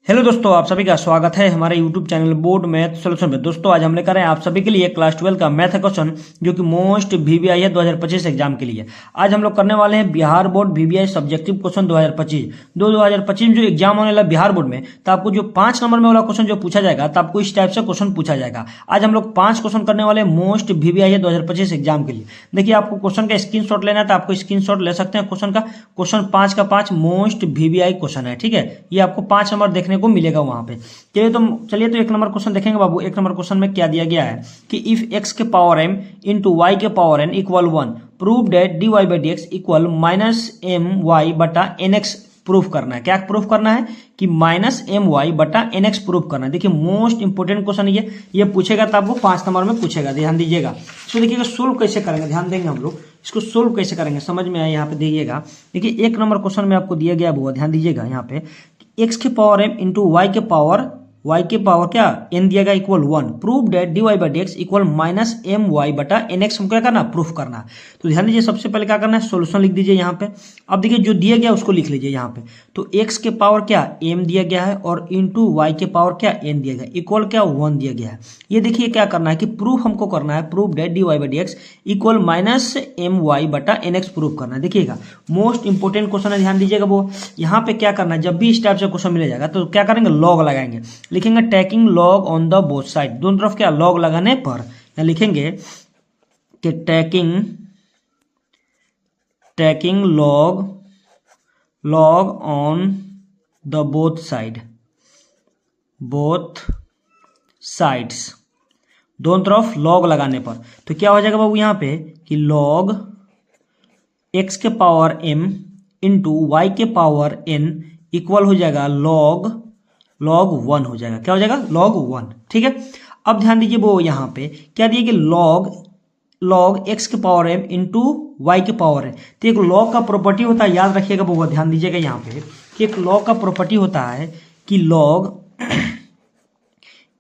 Hello दोस्तों, आप सभी का स्वागत है हमारे YouTube channel board math solution में। दोस्तों आज हम लेकर आए हैं आप सभी के लिए क्लास 12 का मैथ क्वेश्चन जो कि मोस्ट वीवीआई है 2025 एग्जाम के लिए। आज हम लोग करने वाले हैं Bihar board VVI subjective question 2025। 2025 में जो एग्जाम होने वाला बिहार बोर्ड में, तो आपको जो 5 नंबर में वाला क्वेश्चन जो पूछा जाएगा, तो आपको इस टाइप से क्वेश्चन पूछा जाएगा। आज हम लोग 5 क्वेश्चन करने वाले मोस्ट वीवीआई है 2025 एग्जाम के लिए। देखिए, आपको क्वेश्चन का स्क्रीनशॉट लेना है तो आपको स्क्रीनशॉट ले सकते हैं क्वेश्चन का। क्वेश्चन 5 का 5 मोस्ट वीवीआई क्वेश्चन है, ठीक है। ये आपको 5 नंबर देखने को मिलेगा वहां पे। चलिए तो एक नंबर क्वेश्चन देखेंगे बाबू। एक नंबर क्वेश्चन में क्या दिया गया है कि इफ एक्स के पावर m इंटू वाई के power n equal 1 prove that d y by d x equal minus m y बटा एन एक्स प्रूफ करना है। क्या प्रूफ करना है कि माइनस एम वाई बटा एन एक्स प्रूफ करना है। देखिए मोस्ट इंपोर्टेंट क्वेश्चन ये पूछेगा तो आपको 5 नंबर में पूछेगा, ध्यान दीजिएगा। इसको देखिएगा सोल्व कैसे करेंगे, ध्यान देंगे हम लोग इसको सोल्व कैसे करेंगे, समझ में आए। यहाँ पे देखिएगा, देखिए एक नंबर क्वेश्चन में आपको दिया गया वो, ध्यान दीजिएगा। यहाँ पे एक्स के पावर m इंटू वाई के पावर क्या n दिया गया equal 1 prove that d y by d x equal minus m y बटा एन एक्स हमको क्या करना, प्रूफ करना। तो ध्यान दीजिए, सबसे पहले क्या करना है, सोल्यूशन लिख दीजिए यहाँ पे। अब देखिए जो दिया गया उसको लिख लीजिए यहाँ पे। तो x के पावर क्या m दिया गया है और इंटू वाई के पावर क्या n दिया गया, इक्वल क्या 1 दिया गया है। ये देखिए क्या करना है कि प्रूफ हमको करना है, proof that d y by d x equal minus m y बटा एन एक्स प्रूफ करना है। देखिएगा मोस्ट इंपोर्टेंट क्वेश्चन है, ध्यान दीजिएगा। वो यहाँ पे क्या करना है, जब भी इस टाइप से क्वेश्चन मिल जाएगा तो क्या करेंगे, लॉग लगाएंगे। लिखेंगे taking log on the both side, दोनों तरफ क्या लॉग लगाने पर। या लिखेंगे कि taking log on the both sides, दोनों तरफ लॉग लगाने पर। तो क्या हो जाएगा बाबू यहाँ पे कि लॉग x के पावर m इंटू वाई के पावर n इक्वल हो जाएगा लॉग 1 हो जाएगा। क्या हो जाएगा, लॉग 1, ठीक है। अब ध्यान दीजिए वो यहाँ पे क्या दिया कि लॉग x के पावर m इंटू वाई के पावर है। तो एक लॉग का प्रॉपर्टी होता है, याद रखिएगा वो, ध्यान दीजिएगा यहाँ पे कि एक लॉग का प्रॉपर्टी होता है कि लॉग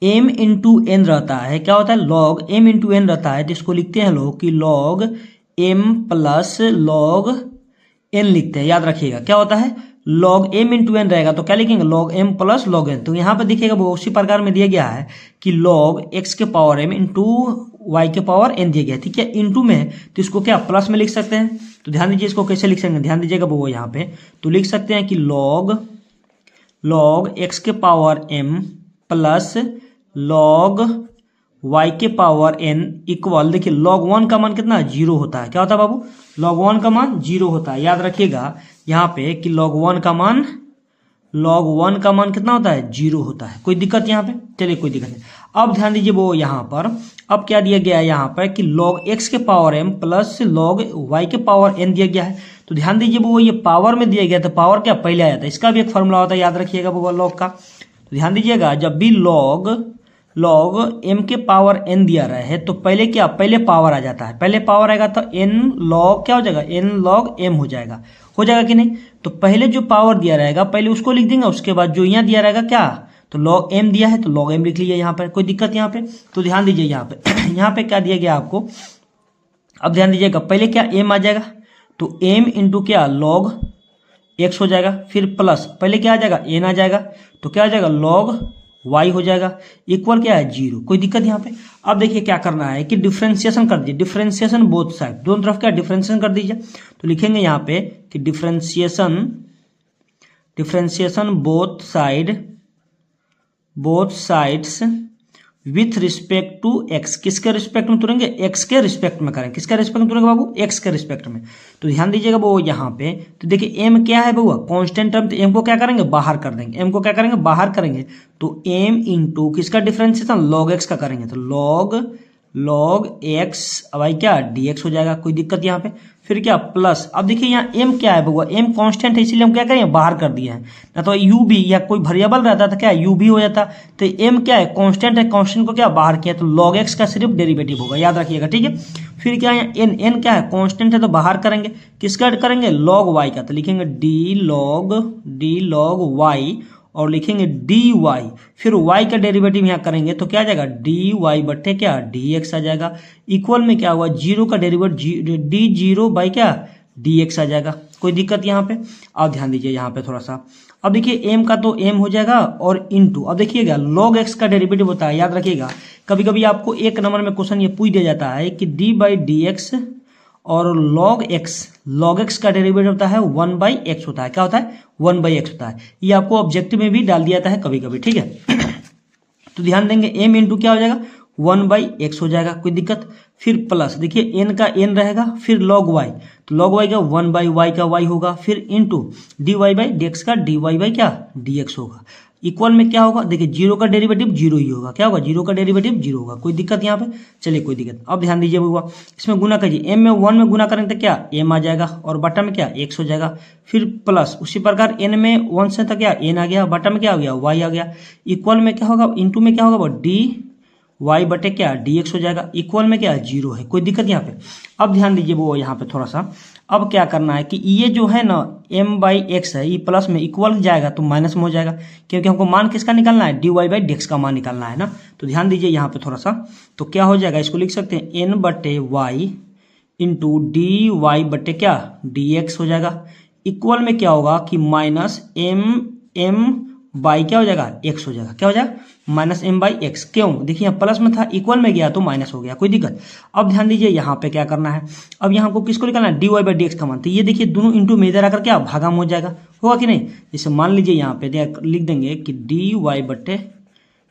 m इंटू एन रहता है। क्या होता है, लॉग m इंटू एन रहता है। तो इसको लिखते हैं लोग कि log m plus log n लिखते हैं, याद रखिएगा। क्या होता है, लॉग m इंटू एन रहेगा तो क्या लिखेंगे, log m plus log n। तो यहाँ पे दिखेगा वो उसी प्रकार में दिया गया है कि लॉग x के पावर m इंटू वाई के पावर n दिया गया है, ठीक है। इंटू में तो इसको क्या प्लस में लिख सकते हैं। तो ध्यान दीजिए इसको कैसे लिख सकते हैं, ध्यान दीजिएगा वो यहाँ पे। तो लिख सकते हैं कि लॉग x के power m plus log y के पावर n इक्वल, देखिए लॉग 1 का मान कितना, 0 होता है। क्या होता है बाबू, लॉग 1 का मान 0 होता है। याद रखिएगा यहाँ पे कि लॉग 1 का मान कितना होता है, 0 होता है। कोई दिक्कत यहाँ पे, चलिए कोई दिक्कत नहीं। अब ध्यान दीजिए वो यहाँ पर अब क्या दिया गया है यहाँ पर कि लॉग x के power m plus log y के पावर n दिया गया है। तो ध्यान दीजिए वो ये पावर में दिया गया, तो पावर क्या पहले आया था, इसका भी एक फॉर्मूला होता है, याद रखिएगा वो लॉग का। तो ध्यान दीजिएगा जब भी लॉग m के पावर n दिया रहा है तो पहले पावर आ जाता है। पहले पावर आएगा तो n लॉग क्या हो जाएगा, n लॉग m हो जाएगा कि नहीं। तो पहले जो पावर दिया रहेगा पहले उसको लिख देंगे, उसके बाद जो यहाँ दिया रहेगा क्या, तो लॉग m दिया है तो लॉग m लिख लीजिए यहाँ पर। कोई दिक्कत यहाँ पे। तो ध्यान दीजिए यहाँ पे यहाँ पे क्या दिया गया आपको। अब ध्यान दीजिएगा पहले क्या m आ जाएगा, तो m इंटू क्या लॉग x हो जाएगा, फिर प्लस पहले क्या आ जाएगा, n आ जाएगा, तो क्या आ जाएगा लॉग y हो जाएगा, इक्वल क्या है 0। कोई दिक्कत यहाँ पे। अब देखिए क्या करना है कि डिफरेंशिएशन कर दीजिए, डिफरेंशिएशन बोथ साइड, दोनों तरफ क्या डिफरेंशिएशन कर दीजिए। तो लिखेंगे यहाँ पे कि differentiation both sides with respect to x। किसके रिस्पेक्ट में तुरेंगे, x के रिस्पेक्ट में करेंगे। किसके रिस्पेक्ट में तुरेंगे बाबू, x के रिस्पेक्ट में। तो ध्यान दीजिएगा वो यहाँ पे, तो देखिए m क्या है बाबू, कांस्टेंट टर्म, तो m को क्या करेंगे, बाहर कर देंगे। m को क्या करेंगे, बाहर करेंगे। तो m इंटू किसका डिफरेंशिएशन, लॉग x का करेंगे। तो लॉग x भाई क्या dx हो जाएगा। कोई दिक्कत यहाँ पे। फिर क्या प्लस, अब देखिए यहाँ m क्या है बउआ, m कांस्टेंट है इसीलिए हम क्या करेंगे, बाहर कर दिए हैं। ना तो u भी या कोई वेरिएबल रहता था क्या u भी हो जाता। तो m क्या है, कांस्टेंट है, कांस्टेंट को क्या बाहर किया, तो log x का सिर्फ डेरिवेटिव होगा, याद रखिएगा, ठीक है। फिर क्या है n क्या है, कांस्टेंट है तो बाहर करेंगे। किसका करेंगे, log y का। तो लिखेंगे d log y और लिखेंगे dy, फिर y का डेरिवेटिव यहाँ करेंगे तो क्या आ जाएगा, dy बट्टे क्या dx आ जाएगा। इक्वल में क्या हुआ, 0 का डेरिवेटिव d0 बाई क्या dx आ जाएगा। कोई दिक्कत यहाँ पे? अब ध्यान दीजिए यहाँ पे थोड़ा सा। अब देखिए m का तो m हो जाएगा और इनटू, अब देखिएगा log x का डेरिवेटिव होता है, याद रखिएगा। कभी कभी आपको एक नंबर में क्वेश्चन ये पूछ दिया जाता है कि d/dx और log x का डेरिवेटिव होता है 1/x होता है। क्या होता है? 1/x होता है। ये आपको ऑब्जेक्टिव में भी डाल दिया जाता है कभी कभी, ठीक है। तो ध्यान देंगे m इंटू क्या हो जाएगा? 1/x हो जाएगा, कोई दिक्कत? फिर प्लस देखिए n का n रहेगा, फिर log y, तो log y का 1/y का y होगा, फिर इंटू dy/dx का dy क्या? dx होगा। इक्वल में क्या होगा? देखिए जीरो का डेरिवेटिव जीरो ही होगा। क्या होगा? जीरो का डेरिवेटिव जीरो होगा। कोई दिक्कत यहाँ पे? चलिए कोई दिक्कत। अब ध्यान दीजिए बउआ, इसमें गुना कीजिए। m में 1 में गुना करेंगे तो क्या? m आ जाएगा और बटा में क्या? x हो जाएगा। फिर प्लस उसी प्रकार n में 1 से तो क्या? n आ गया, बटा में क्या आ गया? y आ गया। इक्वल में क्या होगा? इंटू में क्या होगा? डी y बटे क्या? dx हो जाएगा। इक्वल में क्या? जीरो है। कोई दिक्कत यहाँ पे? अब ध्यान दीजिए वो यहाँ पे थोड़ा सा, अब क्या करना है कि ये जो है ना m/x है, ये प्लस में इक्वल जाएगा तो माइनस में हो जाएगा, क्योंकि हमको मान किसका निकालना है? dy/dx का मान निकालना है ना। तो ध्यान दीजिए यहाँ पे थोड़ा सा, तो क्या हो जाएगा? इसको लिख सकते हैं n/y इंटू डी वाई बटे क्या? dx हो जाएगा। इक्वल में क्या होगा कि माइनस m/, क्या हो जाएगा? x हो जाएगा। क्या हो जाएगा? Minus m/x। क्यों? देखिए यहाँ प्लस में था, इक्वल में गया तो माइनस हो गया। कोई दिक्कत? अब ध्यान दीजिए यहाँ पे क्या करना है, अब यहाँ को किसको निकालना है? dy/dx का मान। तो ये देखिए दोनों इंटू में इधर आकर क्या? भागा में हो जाएगा, होगा कि नहीं? जैसे मान लीजिए यहाँ पे लिख देंगे कि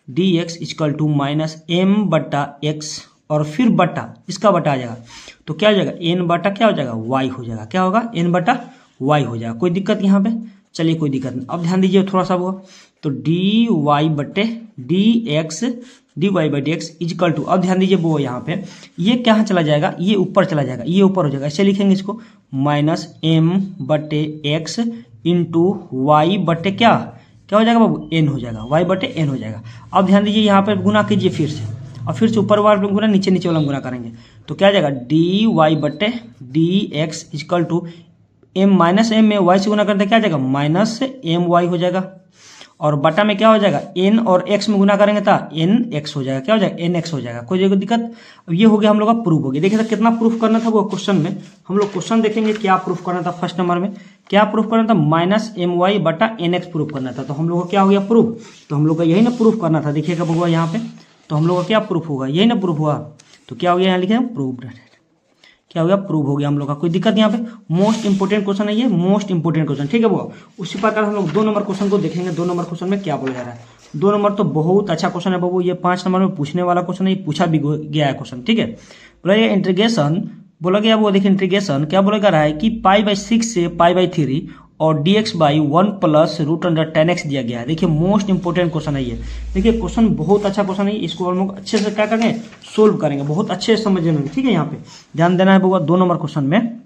dy/dx equal to minus m/x और फिर बटा, इसका बटा आ जाएगा, तो क्या हो जाएगा? n/, क्या हो जाएगा? y हो जाएगा। क्या होगा? n/y हो जाएगा। कोई दिक्कत यहाँ पे? चलिए कोई दिक्कत नहीं। अब ध्यान दीजिए थोड़ा सा वो, तो dy/dx इक्वल टू, अब ध्यान दीजिए वो यहाँ पे ये क्या चला जाएगा? ये ऊपर चला जाएगा, ये ऊपर हो जाएगा। ऐसे लिखेंगे इसको, माइनस m/x इंटू y बटे क्या? क्या हो जाएगा बाबू? n हो जाएगा। y बटे n हो जाएगा। अब ध्यान दीजिए यहाँ पे गुना कीजिए फिर से, और फिर से ऊपर वाले गुना, नीचे नीचे वाला गुना करेंगे, तो क्या आ जाएगा? dy/dx इक्वल टू m में y से गुना करते क्या आ जाएगा? माइनस my हो जाएगा। और बटा में क्या हो जाएगा? n और x में गुना करेंगे तो nx हो जाएगा। क्या हो जाएगा? nx हो जाएगा। कोई दिक्कत? अब ये हो गया हम लोग का प्रूफ हो गया। देखिए कितना प्रूफ करना था वो क्वेश्चन में, हम लोग क्वेश्चन देखेंगे क्या प्रूफ करना था। फर्स्ट नंबर में क्या प्रूफ करना था? माइनस my बटा nx प्रूफ करना था। तो हम लोग का क्या हो गया? प्रूफ। तो हम लोग का यही ना प्रूफ करना था। देखिएगा बउआ यहाँ पे, तो हम लोग का क्या प्रूफ होगा? यही ना प्रूफ हुआ। तो क्या हो गया? यहाँ लिखे प्रूफ। क्या हो गया? प्रूव हो गया हम लोग का। कोई दिक्कत यहाँ पे? मोस्ट इंपोर्टेंट क्वेश्चन है ये, मोस्ट इंपोर्टेंट क्वेश्चन, ठीक है वो। उसी प्रकार हम लोग 2 नंबर क्वेश्चन को देखेंगे। 2 नंबर क्वेश्चन में क्या बोला जा रहा है? 2 नंबर तो बहुत अच्छा क्वेश्चन है बाबू, ये 5 नंबर में पूछने वाला क्वेश्चन है, ये पूछा भी गया है क्वेश्चन, ठीक है। बोला गया इंटीग्रेशन, बोला गया वो देखिए इंटीग्रेशन क्या बोला जा रहा है कि π/6 से π/3 और dx/1 प्लस √10x दिया गया है। देखिए मोस्ट इंपोर्टेंट क्वेश्चन है ये। देखिए क्वेश्चन बहुत अच्छा क्वेश्चन है, इसको हम लोग अच्छे से क्या करेंगे? सोल्व करेंगे, बहुत अच्छे से समझने में, ठीक है। यहाँ पे ध्यान देना है बउआ 2 नंबर क्वेश्चन में।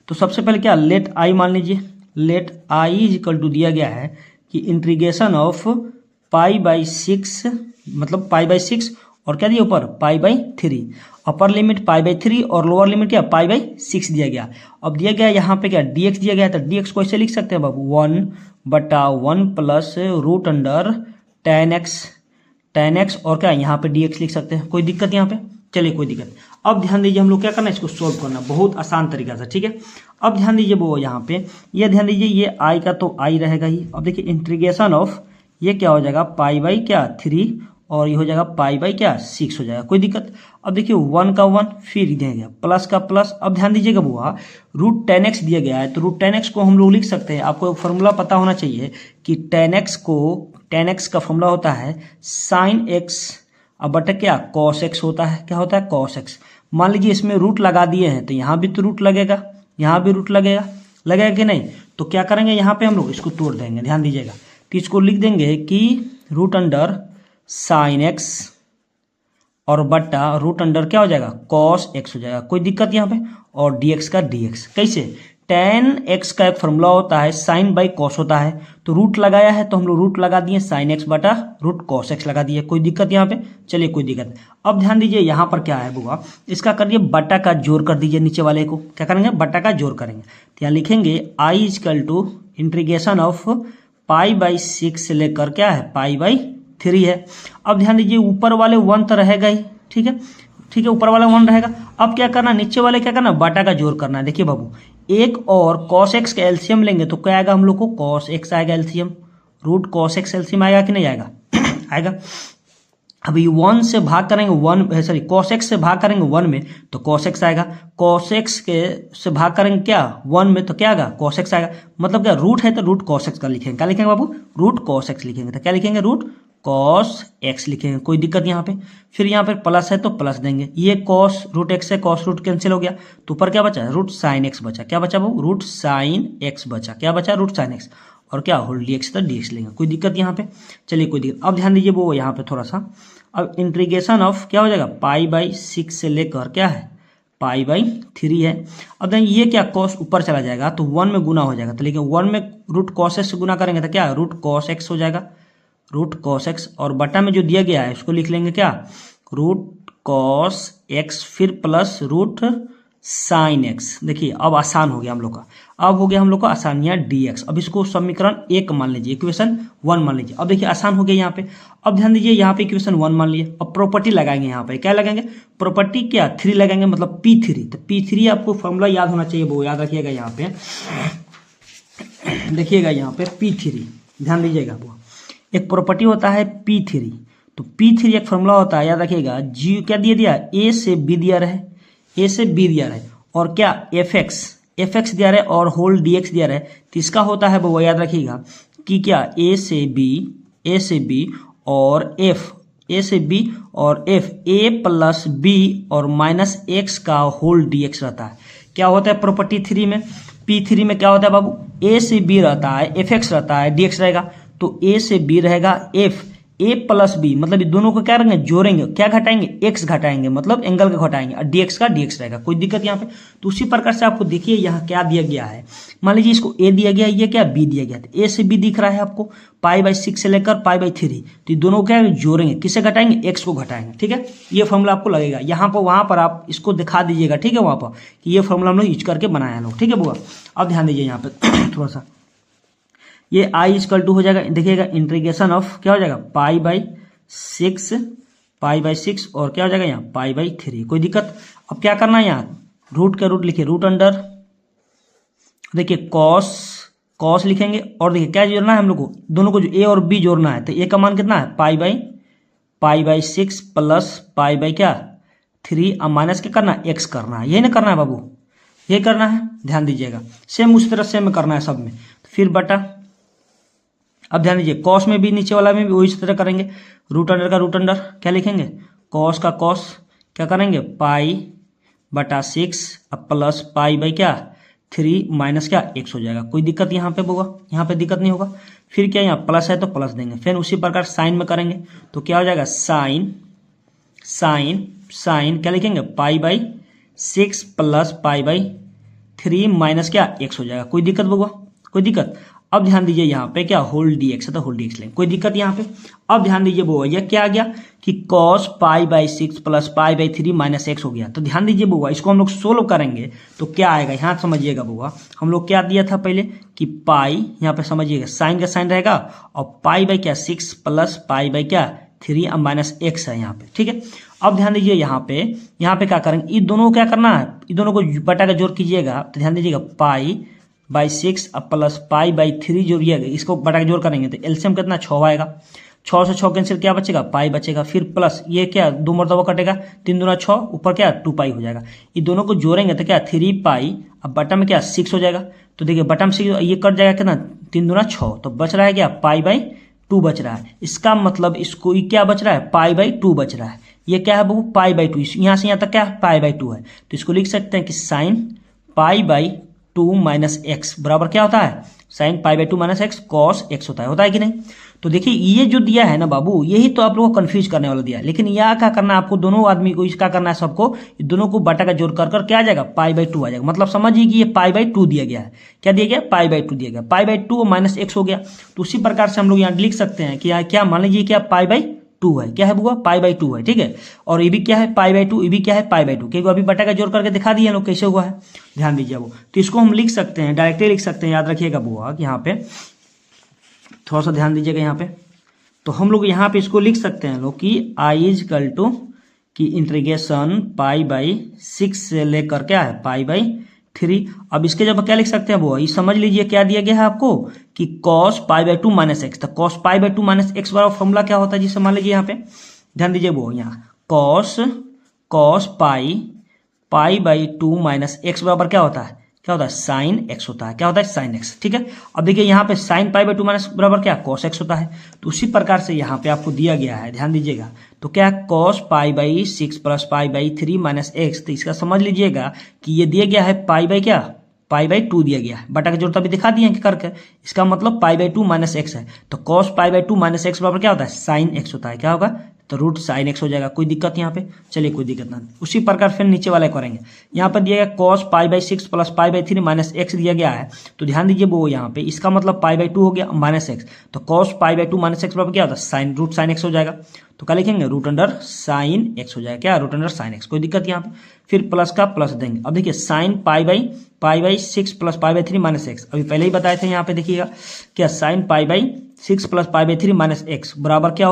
तो सबसे पहले क्या? लेट आई मान लीजिए, let I is equal to दिया गया है कि इंटीग्रेशन ऑफ π/6 मतलब π/6 और क्या दिया ऊपर? π/3, अपर लिमिट π/3 और लोअर लिमिट क्या? π/6 दिया गया। अब दिया गया यहाँ पे क्या? dx दिया गया, तो dx को ऐसे लिख सकते हैं बाबू 1/1 प्लस √10x और क्या यहाँ पे dx लिख सकते हैं। कोई दिक्कत यहाँ पे? चलिए कोई दिक्कत। अब ध्यान दीजिए हम लोग क्या करना है? इसको सोल्व करना बहुत आसान तरीका से, ठीक है। अब ध्यान दीजिए वो यहाँ पे, ये ध्यान दीजिए ये i का तो i रहेगा ही। अब देखिए इंटीग्रेशन ऑफ ये क्या हो जाएगा? π/3 और ये हो जाएगा π/6 हो जाएगा। कोई दिक्कत? अब देखिए 1 का 1 फिर दिया गया प्लस का प्लस। अब ध्यान दीजिएगा बुआ √10x दिया गया है, तो √10x को हम लोग लिख सकते हैं। आपको एक फॉर्मूला पता होना चाहिए कि tan x का फॉर्मूला होता है sin x अब बटे क्या? cos x होता है। क्या होता है? cos x। मान लीजिए इसमें रूट लगा दिए हैं तो यहाँ भी तो रूट लगेगा, यहाँ भी रूट लगेगा, लगेगा कि नहीं? तो क्या करेंगे यहाँ पे हम लोग इसको तोड़ देंगे। ध्यान दीजिएगा, तो इसको लिख देंगे कि √sin x और बट्टा √, क्या हो जाएगा? cos x हो जाएगा। कोई दिक्कत यहाँ पे? और dx का dx कैसे? tan x का एक फॉर्मूला होता है sin/cos होता है, तो रूट लगाया है तो हम लोग रूट लगा दिए sin x बटा √cos x लगा दिए। कोई दिक्कत यहाँ पे? चलिए कोई दिक्कत। अब ध्यान दीजिए यहाँ पर क्या है बुआ, इसका करिए बटा का जोड़ कर दीजिए, नीचे वाले को क्या करेंगे? बटा का जोड़ करेंगे। तो यहाँ लिखेंगे i equal to integration of π/6 से लेकर क्या है? π/3 है। अब ध्यान दीजिए ऊपर वाले 1 तो रहेगा ही, ठीक है, ठीक है, ऊपर वाला 1 रहेगा। अब क्या करना? नीचे वाले क्या करना? बटा का जोड़ करना है। देखिए बाबू एक और cos x का एलसीएम लेंगे तो क्या आएगा हम लोग को, cos x आएगा LCM, root cos x LCM आएगा कि नहीं आएगा आएगा। अभी 1 से भाग करेंगे 1, सॉरी cos x से भाग करेंगे 1 में तो cos x आएगा, cos x के से भाग करेंगे क्या 1 में तो क्या आएगा, cos x आएगा। मतलब क्या रूट है तो रूट cos x का लिखेंगे, क्या लिखेंगे बाबू, रूट cos x लिखेंगे। तो क्या लिखेंगे, रूट cos x लिखेंगे, कोई दिक्कत यहाँ पे। फिर यहाँ पे प्लस है तो प्लस देंगे, ये cos रूट x है, cos रूट कैंसिल हो गया तो ऊपर क्या बचा, रूट साइन x बचा। क्या बचा बाबू, रूट साइन x बचा। क्या बचा, रूट साइन x, और क्या होल dx तो dx लेंगे, कोई दिक्कत यहाँ पे। चलिए कोई दिक्कत। अब ध्यान दीजिए वो यहाँ पे थोड़ा सा, अब इंटीग्रेशन ऑफ क्या हो जाएगा, π/6 से लेकर क्या है π/3 है। अब देखें ये क्या cos ऊपर चला जाएगा तो 1 में गुना हो जाएगा, तो लेकिन 1 में रूट cos x से गुना करेंगे तो क्या रूट cos x हो जाएगा, रूट cos x। और बटा में जो दिया गया है उसको लिख लेंगे क्या, रूट cos x फिर प्लस रूट साइन x। देखिए अब आसान हो गया हम लोग का, अब हो गया हम लोग का आसान यहाँ dx। अब इसको समीकरण 1 मान लीजिए, इक्वेशन 1 मान लीजिए। अब देखिए आसान हो गया यहाँ पे। अब ध्यान दीजिए यहाँ पे इक्वेशन 1 मान लिए, अब प्रॉपर्टी लगाएंगे यहाँ पे, क्या लगाएंगे, प्रॉपर्टी क्या 3 लगाएंगे, मतलब P3। तो P3 आपको फॉर्मूला याद होना चाहिए, वो याद रखिएगा यहाँ पे, देखिएगा यहाँ पे P3 ध्यान दीजिएगा। वो एक प्रॉपर्टी होता है P3, तो P3 एक फॉर्मूला होता है, याद रखिएगा। जी क्या दिया A से B दिया रहे, A से B दिया रहे, और क्या fx दिया रहे और होल dx दिया रहे, तो इसका होता है वो याद रखिएगा कि क्या A से B और A से B और f a प्लस b और माइनस x का होल dx रहता है। क्या होता है प्रॉपर्टी 3 में, P3 में क्या होता है बाबू, A से B रहता है, fx रहता है, dx रहेगा, तो A से B रहेगा f a प्लस b, मतलब ये दोनों को क्या करेंगे, जोड़ेंगे, क्या घटाएंगे, x घटाएंगे, मतलब एंगल का घटाएंगे, और dx का dx रहेगा, कोई दिक्कत यहाँ पे। तो उसी प्रकार से आपको देखिए यहाँ क्या दिया गया है, मान लीजिए इसको a दिया गया, ये क्या b दिया गया, तो a से b दिख रहा है आपको π/6 से लेकर π/3, तो ये दोनों क्या जोड़ेंगे, किसे घटाएंगे, x को घटाएंगे, ठीक है। ये फॉर्मूला आपको लगेगा यहाँ पर, वहां पर आप इसको दिखा दीजिएगा, ठीक है, वहां पर कि ये फॉर्मूला हम लोग यूज करके बनाया लोग, ठीक है बुआ। अब ध्यान दीजिए यहाँ पे थोड़ा सा, ये i इक्वल टू हो जाएगा, देखिएगा इंटीग्रेशन ऑफ क्या हो जाएगा π/6 और क्या हो जाएगा यहाँ π/3, कोई दिक्कत। अब क्या करना है यहाँ, रूट का रूट लिखिए, रूट अंडर देखिए cos लिखेंगे, और देखिए क्या जोड़ना है हम लोग को, दोनों को जो a और b जोड़ना है, तो a का मान कितना है π/6 प्लस π/3, अब माइनस क्या करना है, x करना है, यही ना करना है बाबू, ये करना है, ध्यान दीजिएगा। सेम उस तरह सेम करना है सब में, फिर बटा। अब ध्यान दीजिए कॉस में भी, नीचे वाला में भी वही तरह करेंगे, रूट अंडर का रूट अंडर क्या लिखेंगे, कॉस का कॉस क्या करेंगे π/6 अब प्लस π/3 माइनस क्या x हो जाएगा, कोई दिक्कत यहाँ पे होगा, यहाँ पे दिक्कत नहीं होगा। फिर क्या यहाँ प्लस है तो प्लस देंगे, फिर उसी प्रकार साइन में करेंगे तो क्या हो जाएगा, साइन क्या लिखेंगे π/6 प्लस π/3 माइनस क्या x हो जाएगा, कोई दिक्कत होगा, कोई दिक्कत। अब ध्यान दीजिए यहाँ पे क्या होल dx है तो होल dx लेंगे, कोई दिक्कत यहाँ पे। अब ध्यान दीजिए बुआ, यह क्या आ गया कि cos π/6 प्लस π/3 माइनस x हो गया। तो ध्यान दीजिए बुआ, इसको हम लोग सोल्व करेंगे तो क्या आएगा, यहाँ समझिएगा बुआ, हम लोग क्या दिया था पहले कि पाई, यहाँ पे समझिएगा साइन का साइन रहेगा, और π/6 प्लस π/3 अब माइनस x है यहाँ पे, ठीक है। अब ध्यान दीजिए यहाँ पे क्या करेंगे, ये दोनों को क्या करना है, ये दोनों को बटा का जोड़ कीजिएगा, तो ध्यान दीजिएगा π/6 अब प्लस π/3 जोड़िएगा, इसको बटा के जोड़ करेंगे तो एलसीएम कितना 6 आएगा, 6 से 6 कैंसिल क्या बचेगा, पाई बचेगा, फिर प्लस ये क्या 2 मरतबा कटेगा, 3 दूना 6 ऊपर क्या 2 पाई हो जाएगा, ये दोनों को जोड़ेंगे तो क्या 3 पाई अब बटा में क्या 6 हो जाएगा। तो देखिए बटा में 6 ये कट जाएगा कितना, 3 दूना 6, तो बच रहा है क्या π/2 बच रहा है। इसका मतलब इसको क्या बच रहा है, π/2 बच रहा है, ये क्या है वो π/2, यहाँ से यहाँ तक क्या π/2 है, तो इसको लिख सकते हैं कि साइन π/2 माइनस एक्स बराबर क्या होता है, sine π/2 minus x cos x होता है कि नहीं। तो देखिए ये जो दिया है ना बाबू, यही तो आप लोगों को कंफ्यूज करने वाला दिया है, लेकिन यह क्या करना है आपको, दोनों आदमी को इसका करना है, सबको दोनों को बटा का जोड़ कर क्या आ जाएगा π/2 आ जाएगा। मतलब समझिए कि ये π/2 दिया गया है, क्या दिया गया π/2 दिया गया, π/2 माइनस एक्स हो गया। तो उसी प्रकार से हम लोग यहाँ लिख सकते हैं कि क्या मान लीजिए क्या π/2 है, क्या है बुआ π/2 है, ठीक है। और ये भी क्या है π/2, ये भी क्या है π/2, क्योंकि अभी बटा का जोड़ करके दिखा दिए लोग कैसे हुआ है, ध्यान दीजिए वो। तो इसको हम लिख सकते हैं, डायरेक्टली लिख सकते हैं, याद रखिएगा बुआ यहाँ पे थोड़ा सा ध्यान दीजिएगा यहाँ पे। तो हम लोग यहाँ पे इसको लिख सकते हैं लोग कि i इजकल टू की इंटीग्रेशन π/6 से लेकर क्या है 3। अब इसके जब क्या लिख सकते हैं वो ये समझ लीजिए क्या दिया गया है आपको कि cos pi by 2 minus x. तो cos pi by 2 minus x वाला फॉर्मूला क्या होता है जिसे मान लीजिए यहाँ पे ध्यान दीजिए वो यहाँ cos pi by 2 minus x बराबर क्या होता है साइन एक्स होता है। क्या होता है साइन एक्स। ठीक है, अब देखिए यहाँ पे साइन पाई बाई 2 माइनस बराबर क्या कॉस एक्स होता है। तो उसी प्रकार से यहाँ पे आपको दिया गया है, ध्यान दीजिएगा। तो क्या cos pi by 6 plus pi by 3 minus x. तो इसका समझ लीजिएगा कि ये दिया गया है पाई बाई 2 दिया गया है। बटा का जोड़ तभी दिखा दिए कि करके, इसका मतलब पाई बाई 2 माइनस एक्स है। तो cos pi by 2 minus x बराबर क्या होता है साइन एक्स होता है। क्या होगा तो रूट साइन एक्स हो जाएगा। कोई दिक्कत यहाँ पे, चलिए कोई दिक्कत ना। उसी प्रकार फिर नीचे वाले करेंगे। यहाँ पर दिया गया cos pi by 6 plus pi by 3 minus x दिया गया है। तो ध्यान दीजिए वो यहाँ पे इसका मतलब पाई बाई 2 हो गया माइनस एक्स। तो cos pi by 2 minus x बराबर क्या होता है साइन रूट साइन एक्स हो जाएगा। तो क्या लिखेंगे रूट अंडर साइन एक्स हो जाएगा। क्या रूट अंडर साइन एक्स। कोई दिक्कत यहाँ पे, फिर प्लस का प्लस देंगे। अब देखिए sine pi by 6 plus pi by 3 minus x अभी पहले ही बताए थे। यहाँ पे देखिएगा क्या sine pi by 6 plus pi by 3 minus x बराबर क्या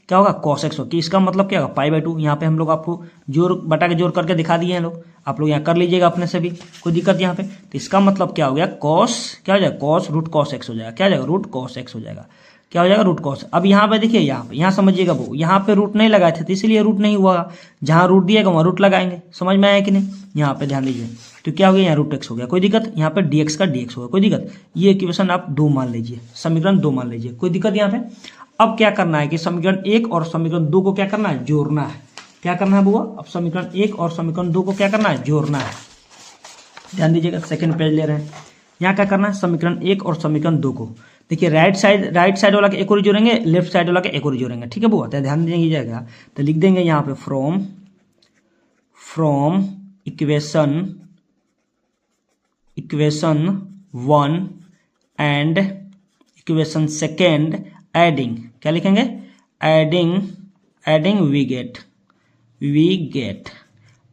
होगा कॉस एक्स होगा। इसका मतलब क्या होगा पाई बाई 2। यहाँ पे हम लोग आपको जोड़ बटा के जोड़ करके दिखा दिए हैं लोग, आप लोग यहाँ कर लीजिएगा अपने से भी, कोई दिक्कत यहाँ पे। तो इसका मतलब क्या हो गया कॉस क्या हो जाएगा कॉस रूट कॉस एक्स हो जाएगा। क्या हो जाएगा रूट कॉस एक्स हो जाएगा। क्या हो जाएगा रूट कॉस। अब यहाँ पे देखिए यहाँ समझिएगा वो यहाँ पे रूट नहीं लगाए थे तो इसलिए रूट नहीं हुआ। जहाँ रूट दिएगा वहाँ रूट लगाएंगे। समझ में आया कि नहीं। यहाँ पे ध्यान दीजिए तो क्या हो गया यहाँ रूट एक्स हो गया। कोई दिक्कत यहाँ पे डीएक्स का डीएक्स होगा। कोई दिक्कत। ये इक्वेशन आप 2 मान लीजिए, समीकरण 2 मान लीजिए। कोई दिक्कत यहाँ पे। अब क्या करना है कि समीकरण 1 और समीकरण 2 को क्या करना है जोड़ना है। क्या करना है बुआ, अब समीकरण 1 और समीकरण 2 को क्या करना है जोड़ना है। ध्यान दीजिएगा सेकंड पेज ले रहे हैं। यहाँ क्या करना है समीकरण 1 और समीकरण 2 को देखिए राइट साइड वाला के एक और जोड़ेंगे, लेफ्ट साइड वाला के एक और जोड़ेंगे। ठीक है बुआ, तो ध्यान दीजिएगा। तो लिख देंगे यहाँ पे from equation 1 and equation second adding. क्या लिखेंगे एडिंग वी गेट।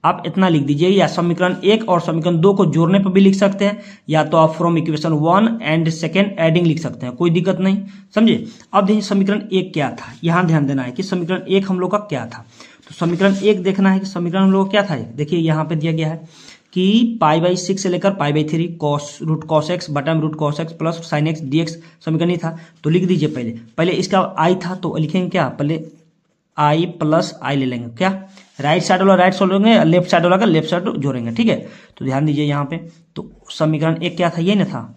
आप इतना लिख दीजिए, या समीकरण 1 और समीकरण 2 को जोड़ने पर भी लिख सकते हैं, या तो आप from equation 1 and second adding लिख सकते हैं। कोई दिक्कत नहीं, समझे। अब देखिए समीकरण 1 क्या था, यहाँ ध्यान देना है कि समीकरण 1 हम लोग का क्या था। तो समीकरण 1 देखना है कि समीकरण हम लोग का क्या था। देखिए यहाँ पे दिया गया है कि पाई बाई 6 से लेकर pi by 3 cos root cos x बटा में root cos x plus sine x d x समीकरण ही था। तो लिख दीजिए पहले इसका आई था तो लिखेंगे क्या पहले आई प्लस आई ले लेंगे। क्या राइट साइड वाला राइट साइड जोड़ेंगे, लेफ्ट साइड वाला का लेफ्ट साइड जोड़ेंगे। ठीक है, तो ध्यान दीजिए यहाँ पे तो समीकरण 1 क्या था ये ना था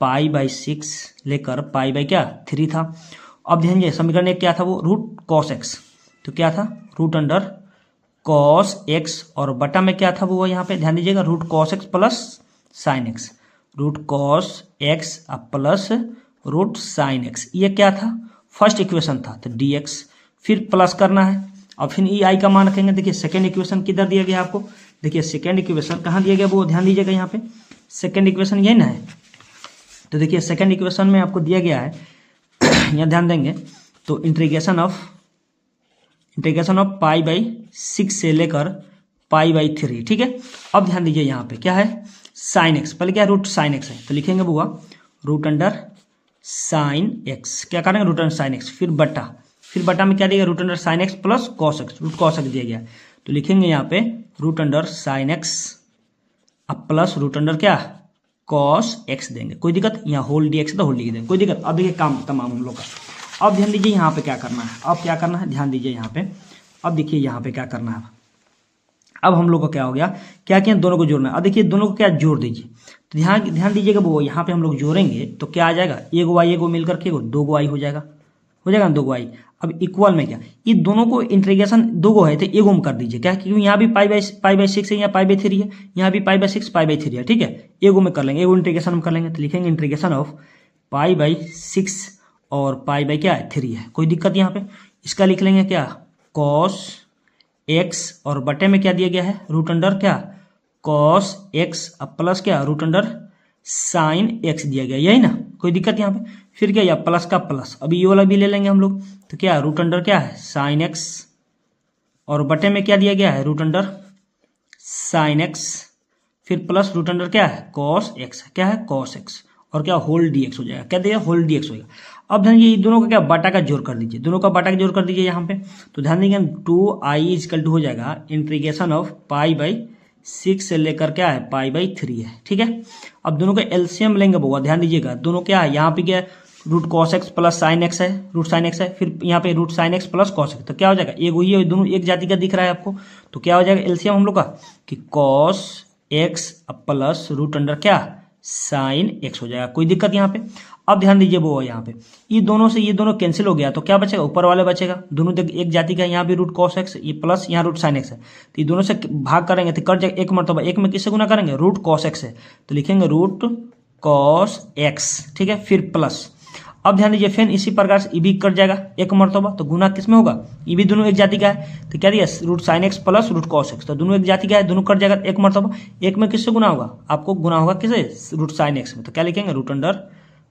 पाई बाई 6 लेकर पाई बाई क्या 3 था। अब ध्यान दीजिए समीकरण 1 क्या था वो रूट कॉस एक्स। तो क्या था रूट अंडर कॉस एक्स और बटा में क्या था वो यहाँ पे ध्यान दीजिएगा root cos x plus sine x. Root cos x plus root sine x ये क्या था फर्स्ट इक्वेशन था। तो डी एक्स फिर प्लस करना है। अब फिर ई आई का मान रखेंगे। देखिए सेकेंड इक्वेशन किधर दिया गया आपको, देखिए सेकेंड इक्वेशन कहाँ दिया गया वो ध्यान दीजिएगा। यहाँ पे सेकेंड इक्वेशन यही ना है। तो देखिए सेकेंड इक्वेशन में आपको दिया गया है यहाँ ध्यान देंगे तो इंटीग्रेशन ऑफ पाई बाई 6 से लेकर पाई बाई 3। ठीक है, अब ध्यान दीजिए यहाँ पे क्या है साइन एक्स, पहले क्या रूट साइन एक्स है तो लिखेंगे बुआ रूट अंडर साइन एक्स। क्या करेंगे रूट अंडर साइन एक्स फिर बटा में क्या दिया root under sine x plus cos x, root cos x दिया गया तो लिखेंगे यहाँ पे रूट अंडर साइन एक्स अब प्लस रूट अंडर क्या कॉस एक्स देंगे। कोई दिक्कत, यहाँ होल डी एक्स तो होल डी देंगे। कोई दिक्कत। अब देखिए काम तमाम हम लोग का। अब ध्यान दीजिए यहाँ पे क्या करना है, अब क्या करना है ध्यान दीजिए यहाँ पे। अब देखिए यहाँ पे क्या करना है, अब हम लोग को क्या हो गया क्या किया दोनों को जोड़ना है। अब देखिए दोनों को क्या जोड़ दीजिए तो ध्यान दीजिएगा वो यहाँ पे हम लोग जोड़ेंगे तो क्या आ जाएगा एगो वाई एगो मिलकर के 2 वाई हो जाएगा ना 2 वाई। अब इक्वल में क्या ये दोनों को इंटीग्रेशन 2 गो है तो एगो में कर दीजिए। क्या क्योंकि यहाँ भी पाई बाई 6 है, यहाँ पाई बाई 3 है, यहाँ भी पाई बाई 6 पाई बाई 3 है। ठीक है, एगो में कर लेंगे, एगो इंटीग्रेशन में कर लेंगे तो लिखेंगे इंटीग्रेशन ऑफ पाई बाई 6 और पाई बाई क्या है 3 है। कोई दिक्कत यहाँ पे। इसका लिख लेंगे क्या कॉस एक्स और बटे में क्या दिया गया है रूट अंडर क्या कॉस एक्स अब प्लस क्या रूट अंडर साइन एक्स दिया गया, यही ना। कोई दिक्कत यहाँ पे। फिर क्या या प्लस का प्लस अभी ये वाला भी ले लेंगे हम लोग तो क्या रूट अंडर क्या है साइन एक्स और बटे में क्या दिया गया है रूट अंडर साइन एक्स फिर प्लस रूट अंडर क्या है कॉस एक्स, क्या है कॉस एक्स और क्या होल डी एक्स हो जाएगा। क्या देगा होल डी एक्स होगा। अब ध्यान ये दोनों का क्या बाटा का जोड़ कर दीजिए, दोनों का बाटा का जोड़ कर दीजिए यहाँ पे। तो ध्यान दीजिए 2i इजकल टू हो जाएगा इंटीग्रेशन ऑफ पाई बाई 6 से लेकर क्या है π/3 है। ठीक है, अब दोनों का एलसीएम लेंगे बुआ, ध्यान दीजिएगा। दोनों क्या है, यहाँ पे क्या है root cos x plus sine x है, रूट साइन एक्स है, फिर यहाँ पे root sine x plus cos x, तो क्या हो जाएगा, एक वही है, दोनों एक जाति का दिख रहा है आपको, तो क्या हो जाएगा एलसीएम हम लोग का कि cos x plus root under क्या साइन एक्स हो जाएगा। कोई दिक्कत यहाँ पे। अब ध्यान दीजिए वो यहाँ पे ये दोनों से ये दोनों कैंसिल हो गया, तो क्या बचेगा, ऊपर वाले बचेगा, दोनों एक जाति का, यहाँ भी रूट कॉस एक्स ये प्लस यहाँ रूट साइन एक्स है, तो ये दोनों से भाग करेंगे तो कट जाएगा एक मरतबा, एक में किससे गुना करेंगे, रूट कॉस एक्स है, तो लिखेंगे रूट कॉस एक्स। ठीक है, फिर प्लस, अब ध्यान दीजिए फिर इसी प्रकार से ये भी कट जाएगा एक मरतबा, तो गुना किस में होगा, ये भी दोनों एक जाति का है, तो क्या दिया root sine x plus root cos x, तो दोनों एक जाति का है, दोनों कट जाएगा एक मरतबा, एक में किससे गुना होगा, आपको गुना होगा किसे, रूट साइन एक्स में, तो क्या लिखेंगे रूट अंडर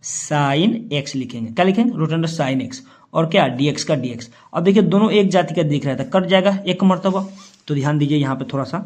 साइन एक्स लिखेंगे, क्या लिखेंगे रूट अंडर साइन एक्स, और क्या डीएक्स का डीएक्स। अब देखिए दोनों एक जाति का दिख रहा था, कट जाएगा एक मरतबा, तो ध्यान दीजिए यहाँ पे थोड़ा सा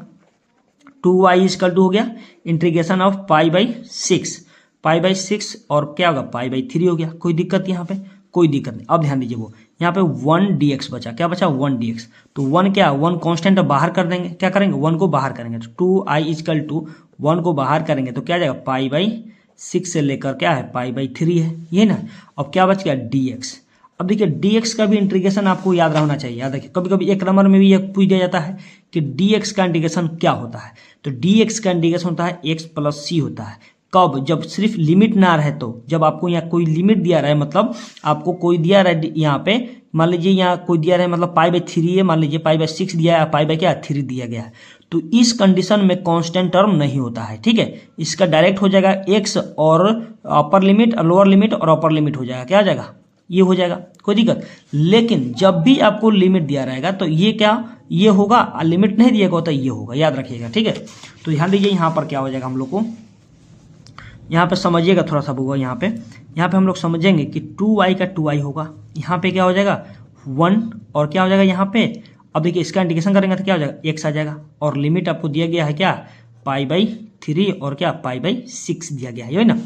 2y = हो गया इंटीग्रेशन ऑफ π/6, π/6 और क्या होगा π/3 हो गया। कोई दिक्कत यहाँ पे, कोई दिक्कत नहीं। अब ध्यान दीजिए वो यहाँ पे 1 dx बचा, क्या बचा 1 dx, तो 1 क्या 1 कांस्टेंट बाहर कर देंगे, क्या करेंगे 1 को बाहर करेंगे, तो 2i = 1 को बाहर करेंगे तो क्या आ जाएगा π/6 से लेकर क्या है π/3 है, ये ना। अब क्या बच गया dx। अब देखिए dx का भी इंटीग्रेशन आपको याद रहना चाहिए, याद रखिए कभी कभी एक नंबर में भी ये पूछ दिया जाता है कि dx का इंटीग्रेशन क्या होता है, तो dx का इंटीग्रेशन होता है x + c होता है। कब, जब सिर्फ लिमिट ना रहे, तो जब आपको यहाँ कोई लिमिट दिया रहा है, मतलब आपको कोई दिया रहा है यहाँ पे, मान लीजिए यहाँ कोई दिया रहा है मतलब π/3 है, मान लीजिए π/6 दिया है, π/3 दिया गया है, तो इस कंडीशन में कांस्टेंट टर्म नहीं होता है। ठीक है, इसका डायरेक्ट हो जाएगा x और अपर लिमिट और लोअर लिमिट और अपर लिमिट हो जाएगा, क्या हो जाएगा ये हो जाएगा, कोई दिक्कत। लेकिन जब भी आपको लिमिट दिया रहेगा तो ये क्या ये होगा, लिमिट नहीं दिया होता ये होगा, याद रखिएगा। ठीक है, तो ध्यान दीजिए यहाँ पर क्या हो जाएगा, हम लोग को यहाँ पे समझिएगा थोड़ा सा होगा, यहाँ पे हम लोग समझेंगे कि 2y का 2y होगा, यहाँ पे क्या हो जाएगा 1 और क्या हो जाएगा यहाँ पे। अब देखिए इसका इंटीग्रेशन करेंगे तो क्या हो जाएगा x आ जाएगा, और लिमिट आपको दिया गया है क्या π/3 और क्या π/6 दिया गया है, ये ना।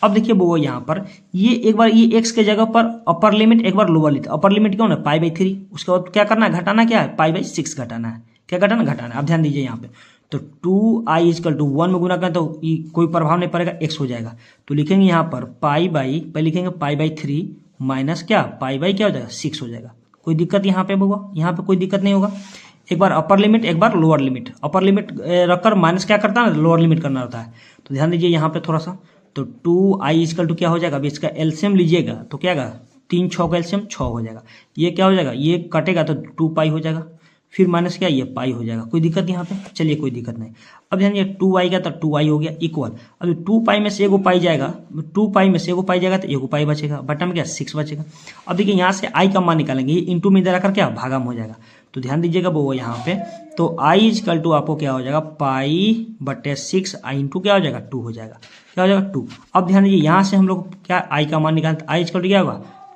अब देखिए वो यहाँ पर ये एक बार ये x के जगह पर अपर लिमिट, एक बार लोअर लिमिट, अपर लिमिट क्यों ना π/3, उसके बाद क्या करना है घटाना, क्या है π/6 घटाना है, क्या घटाना घटाना है। अब ध्यान दीजिए यहाँ पे तो 2i = 1 में गुना करें तो कोई प्रभाव नहीं पड़ेगा, x हो जाएगा, तो लिखेंगे यहाँ पर पहले लिखेंगे π/3 माइनस क्या क्या हो जाएगा 6 हो जाएगा। कोई दिक्कत यहाँ पे होगा, यहाँ पे कोई दिक्कत नहीं होगा। एक बार अपर लिमिट एक बार लोअर लिमिट, अपर लिमिट रखकर माइनस क्या करता है लोअर लिमिट करना होता है, तो ध्यान दीजिए यहाँ पे थोड़ा सा, तो 2i = क्या हो जाएगा, अभी इसका एलसीएम लीजिएगा तो क्या होगा 3 6 का एलसीएम 6 हो जाएगा, ये क्या हो जाएगा ये कटेगा तो 2π हो जाएगा, फिर माइनस क्या ये पाई हो जाएगा। कोई दिक्कत यहाँ पे, चलिए कोई दिक्कत नहीं। अब ध्यान दीजिए 2y का तो 2y हो गया इक्वल, अब 2π में से एगो पाई जाएगा, 2π में से एगो पाई जाएगा तो एगो पाई बचेगा, बटा में क्या 6 बचेगा। अब देखिए यहाँ से i का मान निकालेंगे, ये इंटू में इधर आकर क्या भागाम हो जाएगा, तो ध्यान दीजिएगा वो यहाँ पे, तो i = आपको क्या हो जाएगा π/6 i इंटू क्या हो जाएगा 2 हो जाएगा, क्या हो जाएगा 2। अब ध्यान दीजिए यहाँ से हम लोग क्या i का मान निकालते, i = क्या होगा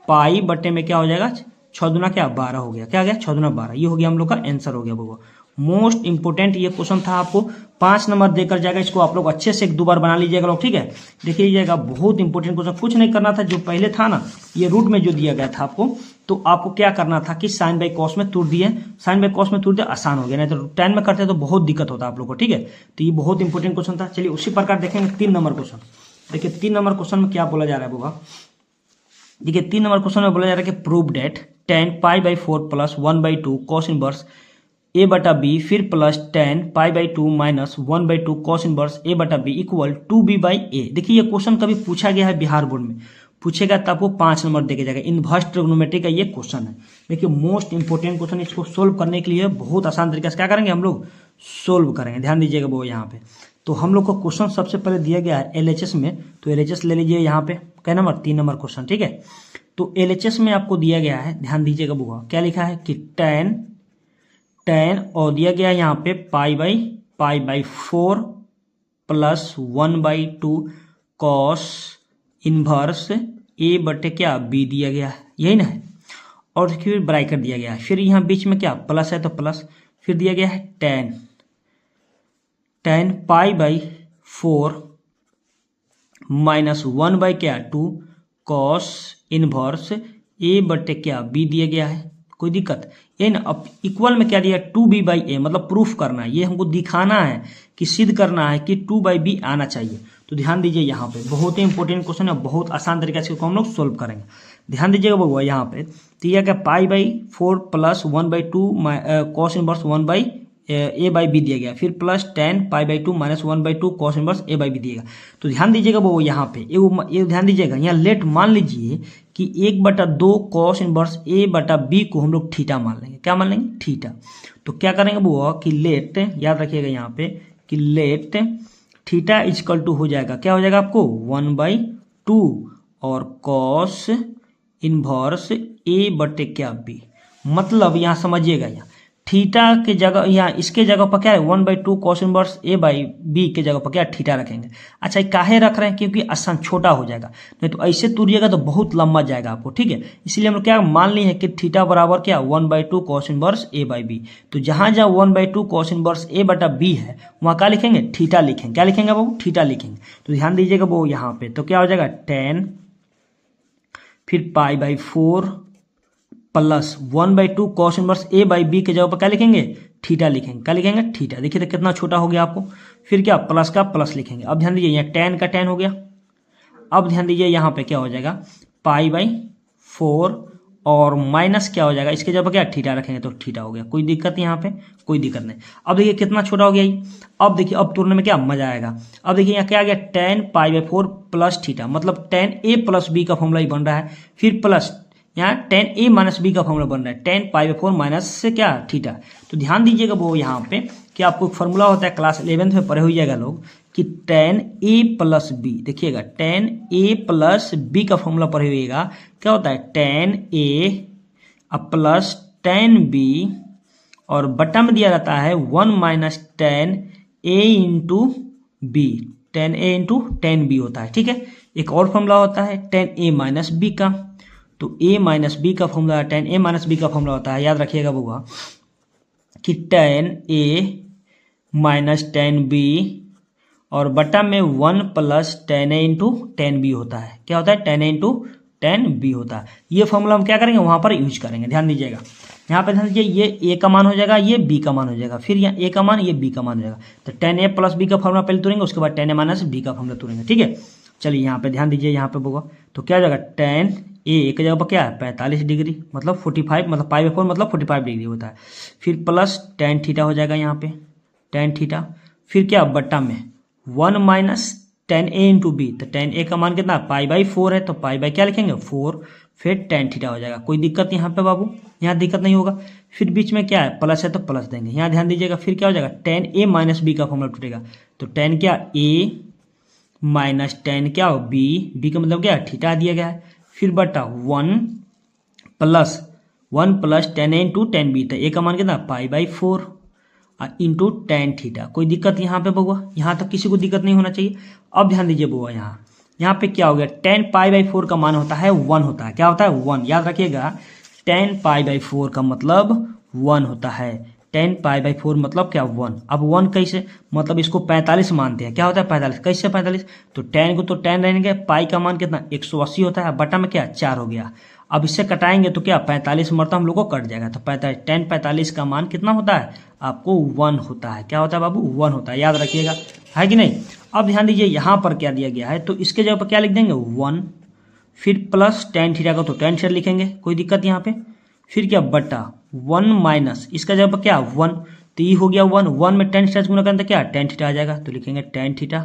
पाई बटे में क्या हो जाएगा 6 दूना क्या 12 हो गया, क्या आ गया 6 दूना 12, ये हो गया हम लोग का आंसर हो गया वो। मोस्ट इंपोर्टेंट ये क्वेश्चन था, आपको 5 नंबर देकर जाएगा, इसको आप लोग अच्छे से 1-2 बार बना लीजिएगा लोग। ठीक है, देखिए लीजिएगा बहुत इंपॉर्टेंट क्वेश्चन, कुछ नहीं करना था, जो पहले था ना ये रूट में जो दिया गया था आपको, तो आपको क्या करना था कि साइन बाई कॉस में तोड़ दिए, साइन बाई कॉस में तोड़ दिया आसान हो गया, नहीं तो 10 में करते तो बहुत दिक्कत होता आप लोग को। ठीक है, तो ये बहुत इंपॉर्टेंट क्वेश्चन था। चलिए उसी प्रकार देखेंगे 3 नंबर क्वेश्चन। देखिए 3 नंबर क्वेश्चन में क्या बोला जा रहा है होगा, देखिए 3 नंबर क्वेश्चन में बोला जा रहा है कि prove that tan π/4 + 1/2 cos inverse a/b फिर plus tan π/2 - 1/2 cos inverse a/b = 2b/a। देखिए ये क्वेश्चन कभी पूछा गया है बिहार बोर्ड में, पूछेगा तो आपको 5 नंबर देके जाएगा। इनवर्स ट्रिग्नोमेट्री का ये क्वेश्चन है, देखिए मोस्ट इंपोर्टेंट क्वेश्चन। इसको सोल्व करने के लिए बहुत आसान तरीके से क्या करेंगे हम लोग सोल्व करेंगे, ध्यान दीजिएगा वो यहाँ पे। तो हम लोग को क्वेश्चन सबसे पहले दिया गया है LHS में, तो LHS ले लीजिए यहाँ पे, क्या नंबर 3 नंबर क्वेश्चन। ठीक है, तो LHS में आपको दिया गया है, ध्यान दीजिएगा बुआ क्या लिखा है कि tan और दिया गया है यहाँ पे π/4 + 1/2 cos इनवर्स a बटे क्या b दिया गया है, यही ना है, और फिर ब्रैकेट दिया गया है, फिर यहाँ बीच में क्या प्लस है तो प्लस, फिर दिया गया है tan π/4 - 1/2 cos इनवर्स a बटे क्या b दिया गया है, कोई दिक्कत ये ना। अब इक्वल में क्या दिया 2b/a, मतलब प्रूफ करना है, ये हमको दिखाना है कि सिद्ध करना है कि 2/b आना चाहिए। तो ध्यान दीजिए यहाँ पे बहुत ही इंपॉर्टेंट क्वेश्चन है, बहुत आसान तरीके से इसको हम लोग सोल्व करेंगे। ध्यान दीजिएगा बउआ यहाँ पे, तो यह क्या π/4 प्लस 1/2 कॉस इनवर्स 1/a/b दिया गया, फिर plus 10 π/2 minus 1/2 cos inverse a/b दिएगा। तो ध्यान दीजिएगा वो यहाँ पे ये ध्यान दीजिएगा, यहाँ लेट मान लीजिए कि 1/2 कॉस इनवर्स a/b को हम लोग थीटा मान लेंगे। क्या मान लेंगे? थीटा। तो क्या करेंगे वो कि लेट, याद रखिएगा यहाँ पे कि लेट थीटा इजकल टू हो जाएगा, क्या हो जाएगा आपको 1/2 और कॉस इनवर्स a/b। मतलब यहाँ समझिएगा, यहाँ थीटा के जगह, यहाँ इसके जगह पर क्या है 1/2 कॉस इनवर्स a/b के जगह पर क्या थीटा रखेंगे। अच्छा ये काहे रख रहे हैं? क्योंकि आसान छोटा हो जाएगा, नहीं तो ऐसे तुरिएगा तो बहुत लंबा जाएगा आपको, ठीक है। इसलिए हम लोग क्या मान ली है कि थीटा बराबर क्या 1/2 कॉस इनवर्स a/b। तो जहां जहां 1/2 कॉस इनवर्स a/b है वहां क्या लिखेंगे? थीटा लिखेंगे। क्या लिखेंगे बाबू? थीटा लिखेंगे। तो ध्यान दीजिएगा वो यहाँ पे, तो क्या हो जाएगा 10 फिर π/4 प्लस 1/2 कॉस इनवर्स a/b के जगह पर क्या लिखेंगे? थीटा लिखेंगे। क्या लिखेंगे? थीटा। देखिए तो कितना छोटा हो गया आपको। फिर क्या प्लस का प्लस लिखेंगे। अब ध्यान दीजिए यहाँ 10 का 10 हो गया। अब ध्यान दीजिए यहाँ पे क्या हो जाएगा π/4 और माइनस क्या हो जाएगा, इसके जगह पर क्या थीटा रखेंगे तो थीटा हो गया। कोई दिक्कत यहाँ पे? कोई दिक्कत नहीं। अब देखिए कितना छोटा हो गया ये। अब देखिए अब तोड़ने में क्या मजा आएगा। अब देखिए यहाँ क्या आ गया 10 π/4 प्लस थीटा, मतलब 10a प्लस b का फॉर्मूला ही बन रहा है। फिर प्लस यहाँ 10a माइनस b का फॉर्मूला बन रहा है 10 π/4 माइनस से क्या थीटा। तो ध्यान दीजिएगा वो यहाँ पे कि आपको फॉर्मूला होता है, क्लास 11th में पढ़े होइएगा लोग, कि 10a प्लस b। देखिएगा 10a प्लस b का फॉर्मूला पढ़े होइएगा, क्या होता है 10a प्लस 10b और बटा में दिया जाता है 1 minus 10a into b, 10a into 10b होता है, ठीक है। एक और फॉर्मूला होता है 10a माइनस b का, तो a माइनस b का फॉर्मूला 10a माइनस b का फॉर्मूला होता है, याद रखिएगा बुआ, कि 10a माइनस 10b और बटा में 1 प्लस 10a इंटू 10b होता है। क्या होता है? 10a इंटू 10b होता है। ये फॉर्मूला हम क्या करेंगे वहां पर यूज करेंगे। ध्यान दीजिएगा यहाँ पे, ध्यान दीजिए ये a का मान हो जाएगा, ये b का मान हो जाएगा, फिर यहाँ a का मान, ये b का मान हो जाएगा। तो 10a प्लस b का फॉर्मूला पहले तुरेंगे, उसके बाद 10a माइनस b का फॉर्मूला तुरेंगे, ठीक है। चलिए यहाँ पे ध्यान दीजिए, यहाँ पे होगा तो क्या हो जाएगा 10a के जगह पर क्या है 45 डिग्री, मतलब 45, मतलब π/4 मतलब 45 डिग्री होता है। फिर प्लस tan थीटा हो जाएगा यहाँ पे tan थीटा, फिर क्या बट्टा में 1 माइनस 10a इंटू बी, तो 10a का मान कितना π/4 है, तो π/ क्या लिखेंगे 4, फिर tan थीटा हो जाएगा। कोई दिक्कत यहाँ पे बाबू? यहाँ दिक्कत नहीं होगा। फिर बीच में क्या है प्लस है तो प्लस देंगे। यहाँ ध्यान दीजिएगा फिर क्या हो जाएगा 10a माइनस b का फॉर्मूला टूटेगा, तो 10 क्या a माइनस 10 क्या हो b का मतलब क्या थीटा दिया गया है, फिर बटा 1 प्लस 10a इंटू 10b, तो a का मान कितना π/4 इंटू tan थीटा। कोई दिक्कत यहाँ पे बउआ? यहाँ तक किसी को दिक्कत नहीं होना चाहिए। अब ध्यान दीजिए बउआ, यहाँ पे क्या हो गया 10 π/4 का मान होता है 1 होता है। क्या होता है 1, याद रखिएगा 10 π/4 का मतलब 1 होता है। 10 π/4 मतलब क्या 1। अब 1 कैसे, मतलब इसको 45 मानते हैं। क्या होता है 45, कैसे 45, तो 10 को तो 10 रहेंगे, पाई का मान कितना 180 होता है, बटा में क्या 4 हो गया। अब इससे कटाएंगे तो क्या 45 मरता हम लोग को कट जाएगा, तो 45 का मान कितना होता है आपको 1 होता है। क्या होता है बाबू 1 होता है, याद रखिएगा, है कि नहीं। अब ध्यान दीजिए यहाँ पर क्या दिया गया है, तो इसके जगह पर क्या लिख देंगे 1, फिर प्लस tan थीटा का तो tan थीटा लिखेंगे, कोई दिक्कत यहाँ पे। फिर क्या बटा 1 माइनस इसका जगह पर क्या 1, तो ये हो गया 1 में tan थीटा गुना करें तो क्या tan थीटा आ जाएगा, तो लिखेंगे tan थीटा,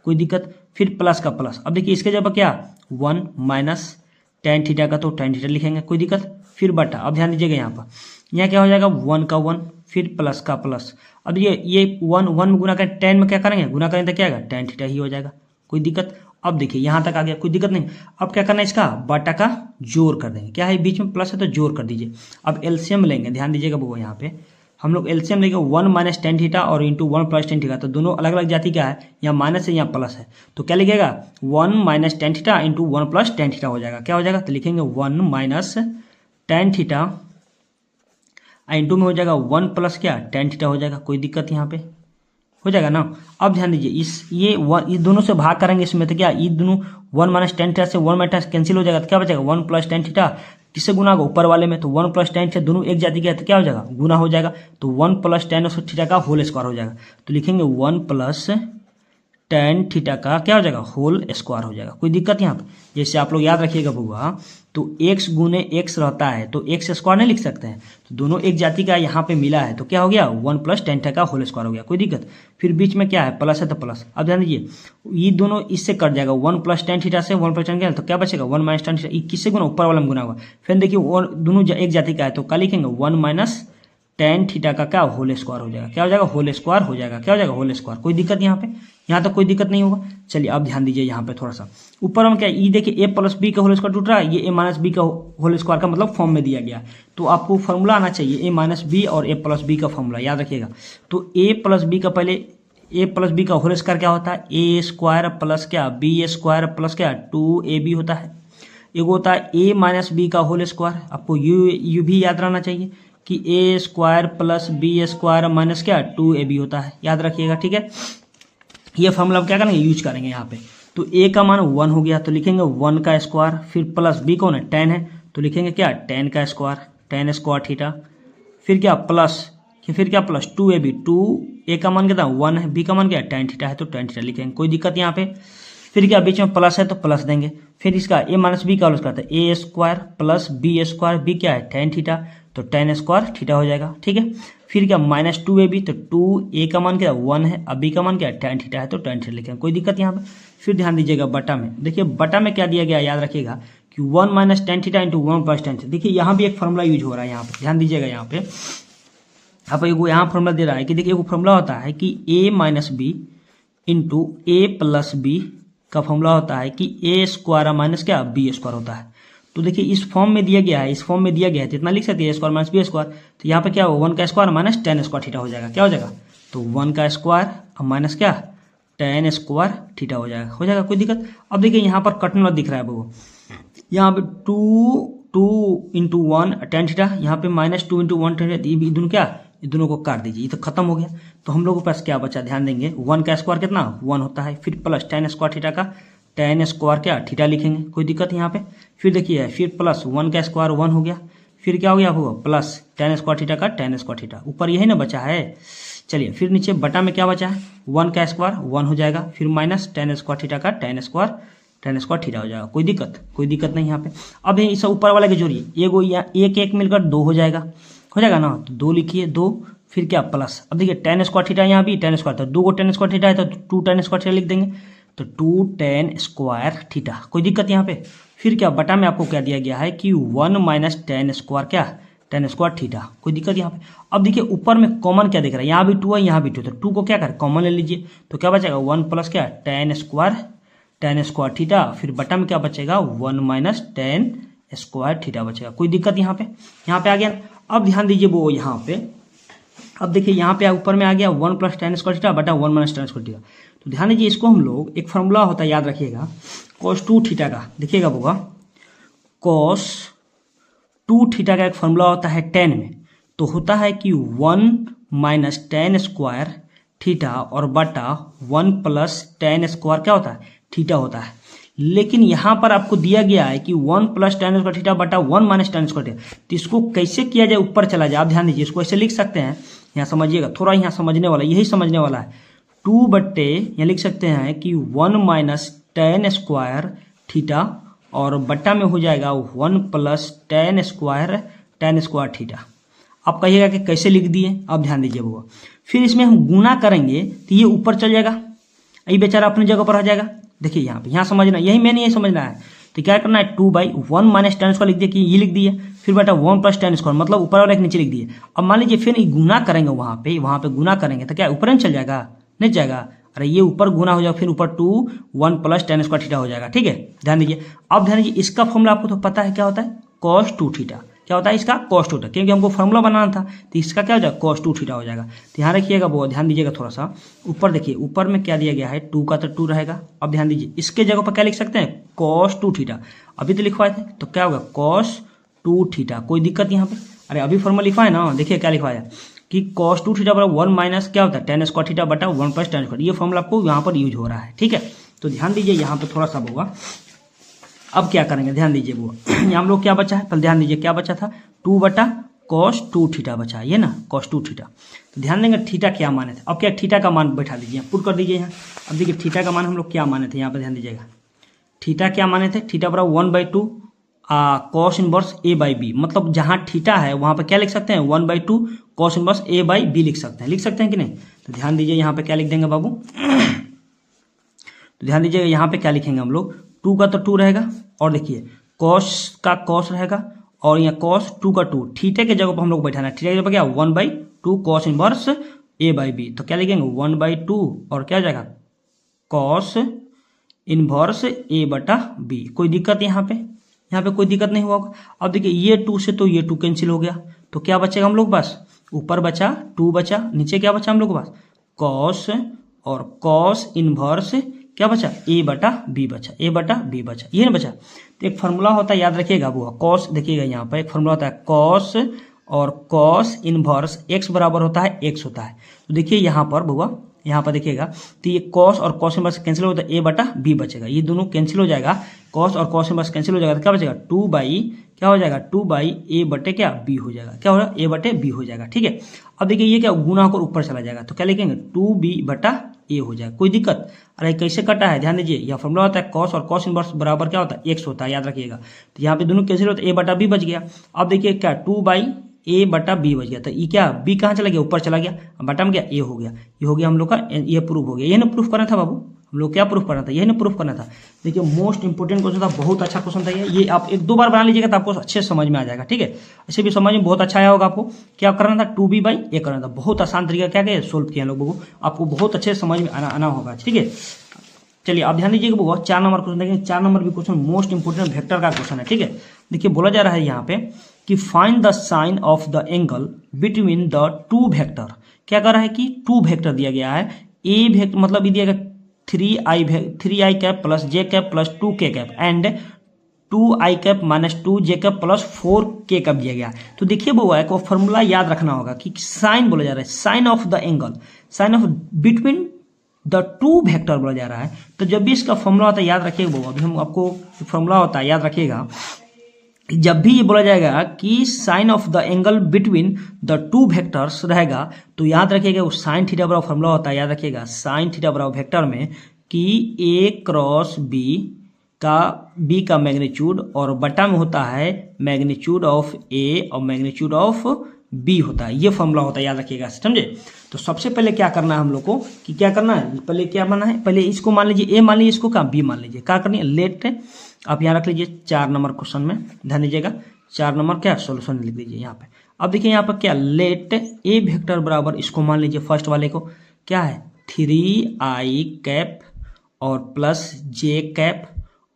कोई दिक्कत। फिर प्लस का प्लस, अब देखिए इसके जगह पर क्या 1 माइनस tan थीटा का तो tan थीटा लिखेंगे, कोई दिक्कत। फिर बटा, अब ध्यान दीजिएगा यहाँ क्या हो जाएगा 1 का 1, फिर प्लस का प्लस। अब ये 1 में गुना करें, 10 में क्या करेंगे गुना करें तो क्या आएगा tan थीटा ही हो जाएगा, कोई दिक्कत। अब देखिए यहाँ तक आ गया, कोई दिक्कत नहीं। अब क्या करना है इसका बटा का जोड़ कर देंगे, क्या है बीच में प्लस है तो जोड़ कर दीजिए। अब एलसीएम लेंगे, ध्यान दीजिएगा वो यहाँ पे हम लोग एलसीएम लेंगे 1 माइनस tan थीटा और इंटू 1 प्लस tan थीटा, तो दोनों अलग अलग जाति का है, यहाँ माइनस है यहाँ प्लस है, तो क्या लिखेगा 1 minus tan theta into 1 plus tan theta हो जाएगा। क्या हो जाएगा, तो लिखेंगे 1 माइनस tan थीटा इंटू में हो जाएगा 1 प्लस क्या tan थीटा हो जाएगा, कोई दिक्कत यहाँ पे हो जाएगा ना। अब ध्यान दीजिए ये दोनों से भाग करेंगे इसमें, तो क्या ये दोनों 1 माइनस tan थीटा से 1 माइनस कैंसिल हो जाएगा, तो क्या बचेगा 1 प्लस tan थीटा, किससे गुना होगा, ऊपर वाले में, तो 1 प्लस टेन थीटा दोनों एक जाति के हैं तो क्या हो जाएगा, गुना हो जाएगा, तो 1 प्लस टेन थीटा का होल स्क्वायर हो जाएगा। तो लिखेंगे 1 प्लस टेन थीटा का क्या हो जाएगा, होल स्क्वायर हो जाएगा। कोई दिक्कत यहाँ पे, जैसे आप लोग याद रखिएगा बुआ, तो x गुने x रहता है तो x स्क्वायर नहीं लिख सकते हैं, तो दोनों एक जाति का यहाँ पे मिला है तो क्या हो गया, 1 प्लस टेन थीटा का होल स्क्वायर हो गया। कोई दिक्कत, फिर बीच में क्या है, प्लस है तो प्लस। अब ध्यान दीजिए ये दोनों इससे कट जाएगा, 1 प्लस टेन थीटा से 1 प्लस टेन क्या तो क्या बचेगा, 1 माइनस टेन थीटा, किससे गुना, ऊपर वाला में गुना होगा। फिर देखिए दोनों एक जाति का है तो क्या लिखेंगे, 1 माइनस टेन थीटा का क्या होल स्क्वायर हो जाएगा, क्या हो जाएगा, होल स्क्वायर हो जाएगा, क्या हो जाएगा, होल स्क्वायर। कोई दिक्कत यहाँ पे, यहाँ तक कोई दिक्कत नहीं होगा। चलिए अब ध्यान दीजिए यहाँ पे थोड़ा सा ऊपर हम क्या, ये देखिए a प्लस बी का होल स्क्वायर टूट रहा है, ये a माइनस बी का होल स्क्वायर का मतलब फॉर्म में दिया गया, तो आपको फॉर्मूला आना चाहिए a माइनस बी और a प्लस बी का फॉर्मूला याद रखिएगा। तो a प्लस बी का पहले a प्लस बी का होल स्क्वायर क्या होता है, a स्क्वायर प्लस क्या b स्क्वायर प्लस क्या 2ab होता है। एक होता है a माइनस बी का होल स्क्वायर, आपको यू भी याद रहना चाहिए कि a square plus b square minus क्या 2ab होता है, याद रखिएगा, ठीक है। ये फॉर्मूला क्या करेंगे, यूज करेंगे यहाँ पे। तो a का मान 1 हो गया तो लिखेंगे 1 का स्क्वायर, फिर प्लस b कौन है, 10 है तो लिखेंगे क्या 10 का स्क्वायर, 10 स्क्वायर थीटा, फिर क्या प्लस, फिर क्या प्लस 2ab, 2a का मान कितना 1 है, b का मान क्या 10 थीटा है तो 10 थीटा लिखेंगे, कोई दिक्कत यहाँ पे। फिर क्या बीच में प्लस है तो प्लस देंगे, फिर इसका a माइनस बी का होल स्क्वायर था a square plus b square, b क्या है 10 थीटा तो 10 स्क्वायर थीटा हो जाएगा, ठीक है। फिर क्या माइनस 2ab, तो 2a का मान क्या 1 है, अब b का मान क्या 10 थीटा है तो 10 थीटा लिखेंगे, कोई दिक्कत यहाँ पे। फिर ध्यान दीजिएगा बटा में, देखिए बटा में क्या दिया गया याद रखिएगा कि 1 minus tan theta into 1 plus tan theta. देखिए यहाँ भी एक फॉर्मूला यूज हो रहा है, यहाँ पे ध्यान दीजिएगा, यहाँ पे आप यहाँ फॉर्मूला दे रहा है कि देखिए एक फॉर्मूला होता है कि a minus b into a plus b का फॉर्मूला होता है कि a स्क्वायर माइनस क्या b स्क्वायर होता है। तो देखिए इस फॉर्म में दिया गया है, इस फॉर्म में दिया गया है तो इतना लिख सकते हैं a square minus b square, तो यहाँ पे क्या होगा 1 का स्क्वायर माइनस 10 स्क्वायर थीटा हो जाएगा, क्या हो जाएगा, तो 1 का स्क्वायर और माइनस क्या 10 स्क्वायर थीटा हो जाएगा, कोई दिक्कत। अब देखिए यहाँ पर कटने वाला दिख रहा है वो, यहाँ पे 2 इंटू 1 10 थीटा, यहाँ पे माइनस 2 इंटू 1 10 ये दोनों क्या, ये दोनों को काट दीजिए, ये तो खत्म हो गया। तो हम लोगों के पास क्या बचा, ध्यान देंगे 1 का स्क्वायर कितना 1 होता है, फिर प्लस 10 स्क्वायर थीटा का 10 स्क्वायर क्या थीटा लिखेंगे, कोई दिक्कत यहाँ पे। फिर देखिए फिर प्लस 1 का स्क्वायर 1 हो गया, फिर क्या हो गया होगा प्लस 10 स्क्वायर थीटा का 10 स्क्वायर थीटा, ऊपर यही ना बचा है। चलिए फिर नीचे बटा में क्या बचा है, 1 का स्क्वायर 1 हो जाएगा, फिर माइनस 10 स्क्वायर थीटा का 10 स्क्वायर थीटा हो जाएगा, कोई दिक्कत नहीं यहाँ पे। अब इस ऊपर वाले के जोड़िए, एक एक मिलकर 2 हो जाएगा ना, तो 2 लिखिए 2, फिर क्या प्लस, अब देखिए 10 स्क्वायर थीटा यहाँ भी 10 स्क्वायर था, 2 को 10 स्क्वायर थीटा है तो 2 10 स्क्वायर थीटा लिख देंगे, तो 2 10 स्क्वायर थीटा, कोई दिक्कत यहाँ पे। फिर क्या बटा में आपको क्या दिया गया है कि 1 माइनस 10 स्क्वायर क्या 10 स्क्वायर थीटा, कोई दिक्कत यहाँ पे। अब देखिए ऊपर में कॉमन क्या दिख रहा है, यहाँ भी 2 है यहाँ भी 2, तो 2 को क्या करें कॉमन ले लीजिए, तो क्या बचेगा 1 प्लस क्या 10 स्क्वायर थीटा, फिर बटा में क्या बचेगा 1 माइनस 10 स्क्वायर थीटा बचेगा, कोई दिक्कत यहाँ पे आ गया। अब ध्यान दीजिए वो यहाँ पे, अब देखिए यहाँ पे ऊपर में आ गया 1 प्लस 10 स्क्वायर थीटा बटा 1 माइनस 10 स्क्वायर थीटा। तो ध्यान दीजिए इसको हम लोग एक फॉर्मूला होता है याद रखिएगा cos 2 थीटा का, देखिएगा होगा cos 2 थीटा का एक फॉर्मूला होता है 10 में, तो होता है कि 1 माइनस 10 स्क्वायर थीटा और बटा 1 प्लस 10 स्क्वायर क्या होता है थीटा होता है। लेकिन यहाँ पर आपको दिया गया है कि 1 प्लस 10 स्क्वायर थीटा बटा 1 माइनस 10 स्क्वायर थीटा, तो इसको कैसे किया जाए, ऊपर चला जाए। आप ध्यान दीजिए इसको ऐसे लिख सकते हैं, यहाँ समझिएगा थोड़ा, यहाँ समझने वाला यही समझने वाला है, 2 बट्टे यहाँ लिख सकते हैं कि 1 माइनस 10 स्क्वायर थीटा और बट्टा में हो जाएगा 1 प्लस 10 स्क्वायर थीटा। आप कहिएगा कि कैसे लिख दिए, आप ध्यान दीजिए वो, फिर इसमें हम गुना करेंगे तो ये ऊपर चल जाएगा, ये बेचारा अपनी जगह पर आ जाएगा। देखिए यहाँ पे, यहाँ समझना, यही मैंने ये समझना है, तो क्या करना है 2 बाई 1 माइनस 10 स्क्वायर लिख दिया कि ये लिख दिए, फिर बेटा 1 प्लस 10 स्क्वायर मतलब ऊपर वाला एक नीचे लिख दिए। अब मान लीजिए फिर गुना करेंगे वहाँ पे गुना करेंगे तो क्या ऊपर नहीं चल जाएगा, नहीं जाएगा, अरे ये ऊपर गुना हो जाएगा, फिर ऊपर 2 1 प्लस 10 स्क्वायर थीटा हो जाएगा, ठीक है। ध्यान दीजिए, अब ध्यान दीजिए इसका फॉर्मूला आपको तो पता है क्या होता है cos 2 थीटा, क्या होता है इसका cos 2 थीटा, क्योंकि हमको फॉर्मूला बनाना था, तो इसका क्या हो जाएगा cos 2 थीटा हो जाएगा। तो यहाँ रखिएगा वो, ध्यान दीजिएगा थोड़ा सा ऊपर देखिए, ऊपर में क्या दिया गया है 2 का तो 2 रहेगा। अब ध्यान दीजिए इसके जगह पर क्या लिख सकते हैं cos 2 थीटा, अभी तो लिखवाए थे, तो क्या होगा cos 2 थीटा, कोई दिक्कत यहाँ पे। अरे अभी फॉर्मूला लिखा है ना, देखिए क्या लिखवाया कि cos 2 थीटा बराबर 1 माइनस क्या होता है 10 स्क्वायर थीटा बटा 1 प्लस 10 स्क्वायर, ये फॉर्मूला आपको यहाँ पर यूज हो रहा है, ठीक है। तो ध्यान दीजिए यहाँ पे थोड़ा सा होगा, अब क्या करेंगे ध्यान दीजिए वो यहाँ हम लोग क्या बचा है, पहले ध्यान दीजिए क्या बचा था, 2/cos2 थीटा बचा, ये ना cos2 थीटा। तो ध्यान देंगे थीटा क्या माने थे, अब क्या थीटा का मान बैठा दीजिए, पुट कर दीजिए यहाँ। अब देखिए थीटा का मान हम लोग क्या माने थे, यहाँ पे ध्यान दीजिएगा थीटा क्या माने थे, थीटा बराबर 1/2 cos इनवर्स a/b, मतलब जहाँ थीटा है वहाँ पे क्या लिख सकते हैं 1/2 cos इनवर्स a/b लिख सकते हैं कि नहीं। तो ध्यान दीजिए यहाँ पे क्या लिख देंगे बाबू, तो ध्यान दीजिएगा यहाँ पे क्या लिखेंगे हम लोग, 2 का तो 2 रहेगा, और देखिए cos का cos रहेगा, और यहाँ cos 2 का 2, थीटे के जगह पर हम लोग बैठाना है, थीटे के जगह पर क्या 1/2 cos इनवर्स a/b, तो क्या लिखेंगे 1/2 और क्या हो जाएगा cos इनवर्स a/b। कोई दिक्कत यहाँ पे कोई दिक्कत नहीं हुआ। अब देखिए ये 2 से तो ये 2 कैंसिल हो गया, तो क्या बचेगा हम लोग पास, ऊपर बचा 2 बचा, नीचे क्या बचा हम लोग के पास cos, और cos इनवर्स क्या बचा a/b बचा, a/b बचा, ये ना बचा। तो एक फॉर्मूला होता है याद रखिएगा वो cos, देखिएगा यहाँ पर एक फॉर्मूला होता है cos और cos इनवर्स x बराबर होता है x होता है। तो देखिए यहाँ पर बुआ यहाँ पर देखिएगा, तो ये cos और cos इनवर्स कैंसिल होता है, a/b बचेगा, ये दोनों कैंसिल हो जाएगा, cos और cos इनवर्स कैंसिल हो जाएगा, तो क्या बचेगा 2 क्या हो जाएगा 2/a क्या b हो जाएगा, क्या होगा a/b हो जाएगा, ठीक है। अब देखिए ये क्या गुना होकर ऊपर चला जाएगा, तो क्या लिखेंगे 2b/a हो जाएगा, कोई दिक्कत। अरे कैसे कटा है ध्यान दीजिए, यह फॉर्मूला होता है cos और cos इनवर्स बराबर क्या होता है x होता है, याद रखिएगा। तो यहाँ पे दोनों कैंसिल होता है, a/b बच गया। अब देखिए क्या 2/a/b बच गया, तो ये क्या b कहाँ चला गया, ऊपर चला गया, बटा में क्या a हो गया, ये हो गया हम लोग का, ये प्रूफ हो गया। ये ना प्रूफ करना था बाबू, हम लोग क्या प्रूफ करना था, यही ना प्रूफ करना था। देखिए मोस्ट इंपोर्टेंट क्वेश्चन था, बहुत अच्छा क्वेश्चन था ये आप 1-2 बार बना लीजिएगा तो आपको अच्छे समझ में आ जाएगा, ठीक है। ऐसे भी समझ में बहुत अच्छा आया होगा आपको। क्या करना था 2b/a करना था, बहुत आसान तरीका क्या क्या सोल्व किया लोगों को, आपको बहुत अच्छे समझ में आना होगा, ठीक है। चलिए आप ध्यान दीजिएगा वो 4 नंबर क्वेश्चन देखेंगे, 4 नंबर भी क्वेश्चन मोस्ट इंपोर्टेंट वेक्टर का क्वेश्चन है, ठीक है। देखिए बोला जा रहा है यहाँ पे कि find the sine of the angle between the 2 vector. क्या कर रहा है कि 2 वेक्टर दिया गया है, ए वेक्टर मतलब ये दिया गया 3i cap plus j cap plus 2k cap and 2i cap minus 2j cap plus 4k cap दिया गया। तो देखिए वो एक फॉर्मूला याद रखना होगा कि साइन बोला जा रहा है, sine of the angle, sine of between the 2 vector बोला जा रहा है। तो जब भी इसका फॉर्मूला होता है याद रखिएगा, वो अभी हम आपको फॉर्मूला होता है याद रखिएगा, जब भी ये बोला जाएगा कि sine of the angle between the 2 vectors रहेगा, तो याद रखिएगा वो साइन थीटा बराबर फॉर्मूला होता है, याद रखिएगा साइन थीटा बराबर वेक्टर में कि a क्रॉस b का मैग्नीट्यूड और बटा में होता है मैग्नीट्यूड ऑफ a और मैग्नीट्यूड ऑफ b होता है, ये फॉर्मूला होता है, याद रखिएगा, समझे। तो सबसे पहले क्या करना है हम लोग को कि क्या करना है, पहले क्या मानना है, पहले इसको मान लीजिए a मान लीजिए, इसको क्या b मान लीजिए, क्या करनी है लेट आप यहाँ रख लीजिए 4 नंबर क्वेश्चन में, ध्यान दीजिएगा 4 नंबर क्या सोल्यूशन लिख दीजिए यहाँ पे। अब देखिए यहाँ पर क्या लेट ए वेक्टर बराबर इसको मान लीजिए फर्स्ट वाले को क्या है 3i कैप और प्लस j कैप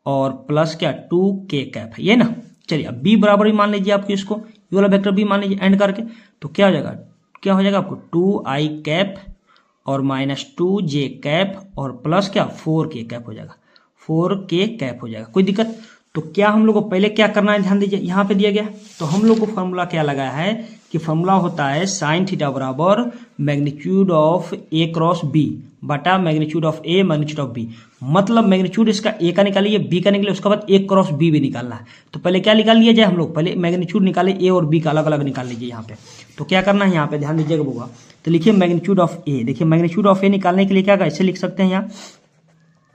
और प्लस क्या 2k कैप है, ये ना। चलिए अब b बराबर ही मान लीजिए आपको, इसको ये वाला वेक्टर b मान लीजिए एंड करके, तो क्या हो जाएगा, क्या हो जाएगा आपको 2i कैप और माइनस 2j कैप और प्लस क्या 4k कैप हो जाएगा, 4k कैप हो जाएगा, कोई दिक्कत। तो क्या हम लोग को पहले क्या करना है, ध्यान दीजिए यहाँ पे दिया गया, तो हम लोग को फॉर्मूला क्या लगाया है कि फॉर्मूला होता है साइन थीटा बराबर magnitude of a cross b बटा magnitude of a magnitude of b, मतलब मैग्नीट्यूड इसका a का निकालिए b का निकालिए, उसके बाद a क्रॉस b भी निकालना है। तो पहले क्या निकाल लिया जाए हम लोग, पहले मैग्नीट्यूड निकाले a और b का अलग अलग निकाल लीजिए यहाँ पे। तो क्या करना है यहाँ पे ध्यान दीजिएगा होगा, तो लिखिए मैग्नीट्यूड ऑफ a, देखिए मैग्नीट्यूड ऑफ a निकालने के लिए क्या ऐसे लिख सकते हैं यहाँ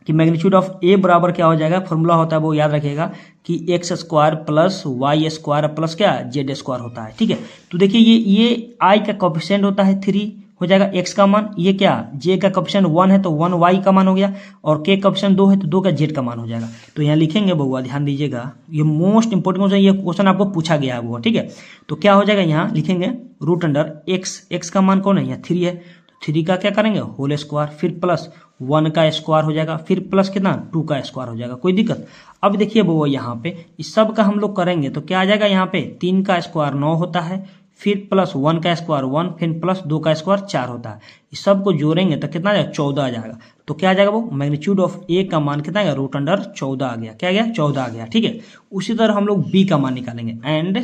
कि मैग्नीट्यूड ऑफ a बराबर क्या हो जाएगा, फॉर्मूला होता है वो याद रखिएगा कि x square plus y square plus क्या z स्क्वायर होता है, ठीक है। तो देखिए ये i का कोफिशिएंट होता है 3 हो जाएगा, x का मान ये क्या j का कोफिशिएंट 1 है तो 1 y का मान हो गया, और k का कोफिशिएंट 2 है तो 2 का z का मान हो जाएगा। तो यहाँ लिखेंगे बउआ ध्यान दीजिएगा, ये मोस्ट इंपोर्टेंट क्वेश्चन, ये क्वेश्चन आपको पूछा गया है वो, ठीक है। तो क्या हो जाएगा यहाँ लिखेंगे रूट अंडर x का मान कौन है यहाँ 3 है, 3 का क्या करेंगे होल स्क्वायर, फिर प्लस 1 का स्क्वायर हो जाएगा, फिर प्लस कितना 2 का स्क्वायर हो जाएगा, कोई दिक्कत। अब देखिए वो यहाँ पे इस सब का हम लोग करेंगे तो क्या आ जाएगा, यहाँ पे 3 का स्क्वायर 9 होता है, फिर प्लस 1 का स्क्वायर 1, फिर प्लस 2 का स्क्वायर 4 होता है। इस सब को जोड़ेंगे तो कितना आ जाएगा 14 आ जाएगा। तो क्या आ जाएगा वो मैग्नीट्यूड ऑफ a का मान कितना आएगा रूट अंडर 14 आ गया, क्या आ गया 14 आ गया, ठीक है। उसी तरह हम लोग b का मान निकालेंगे एंड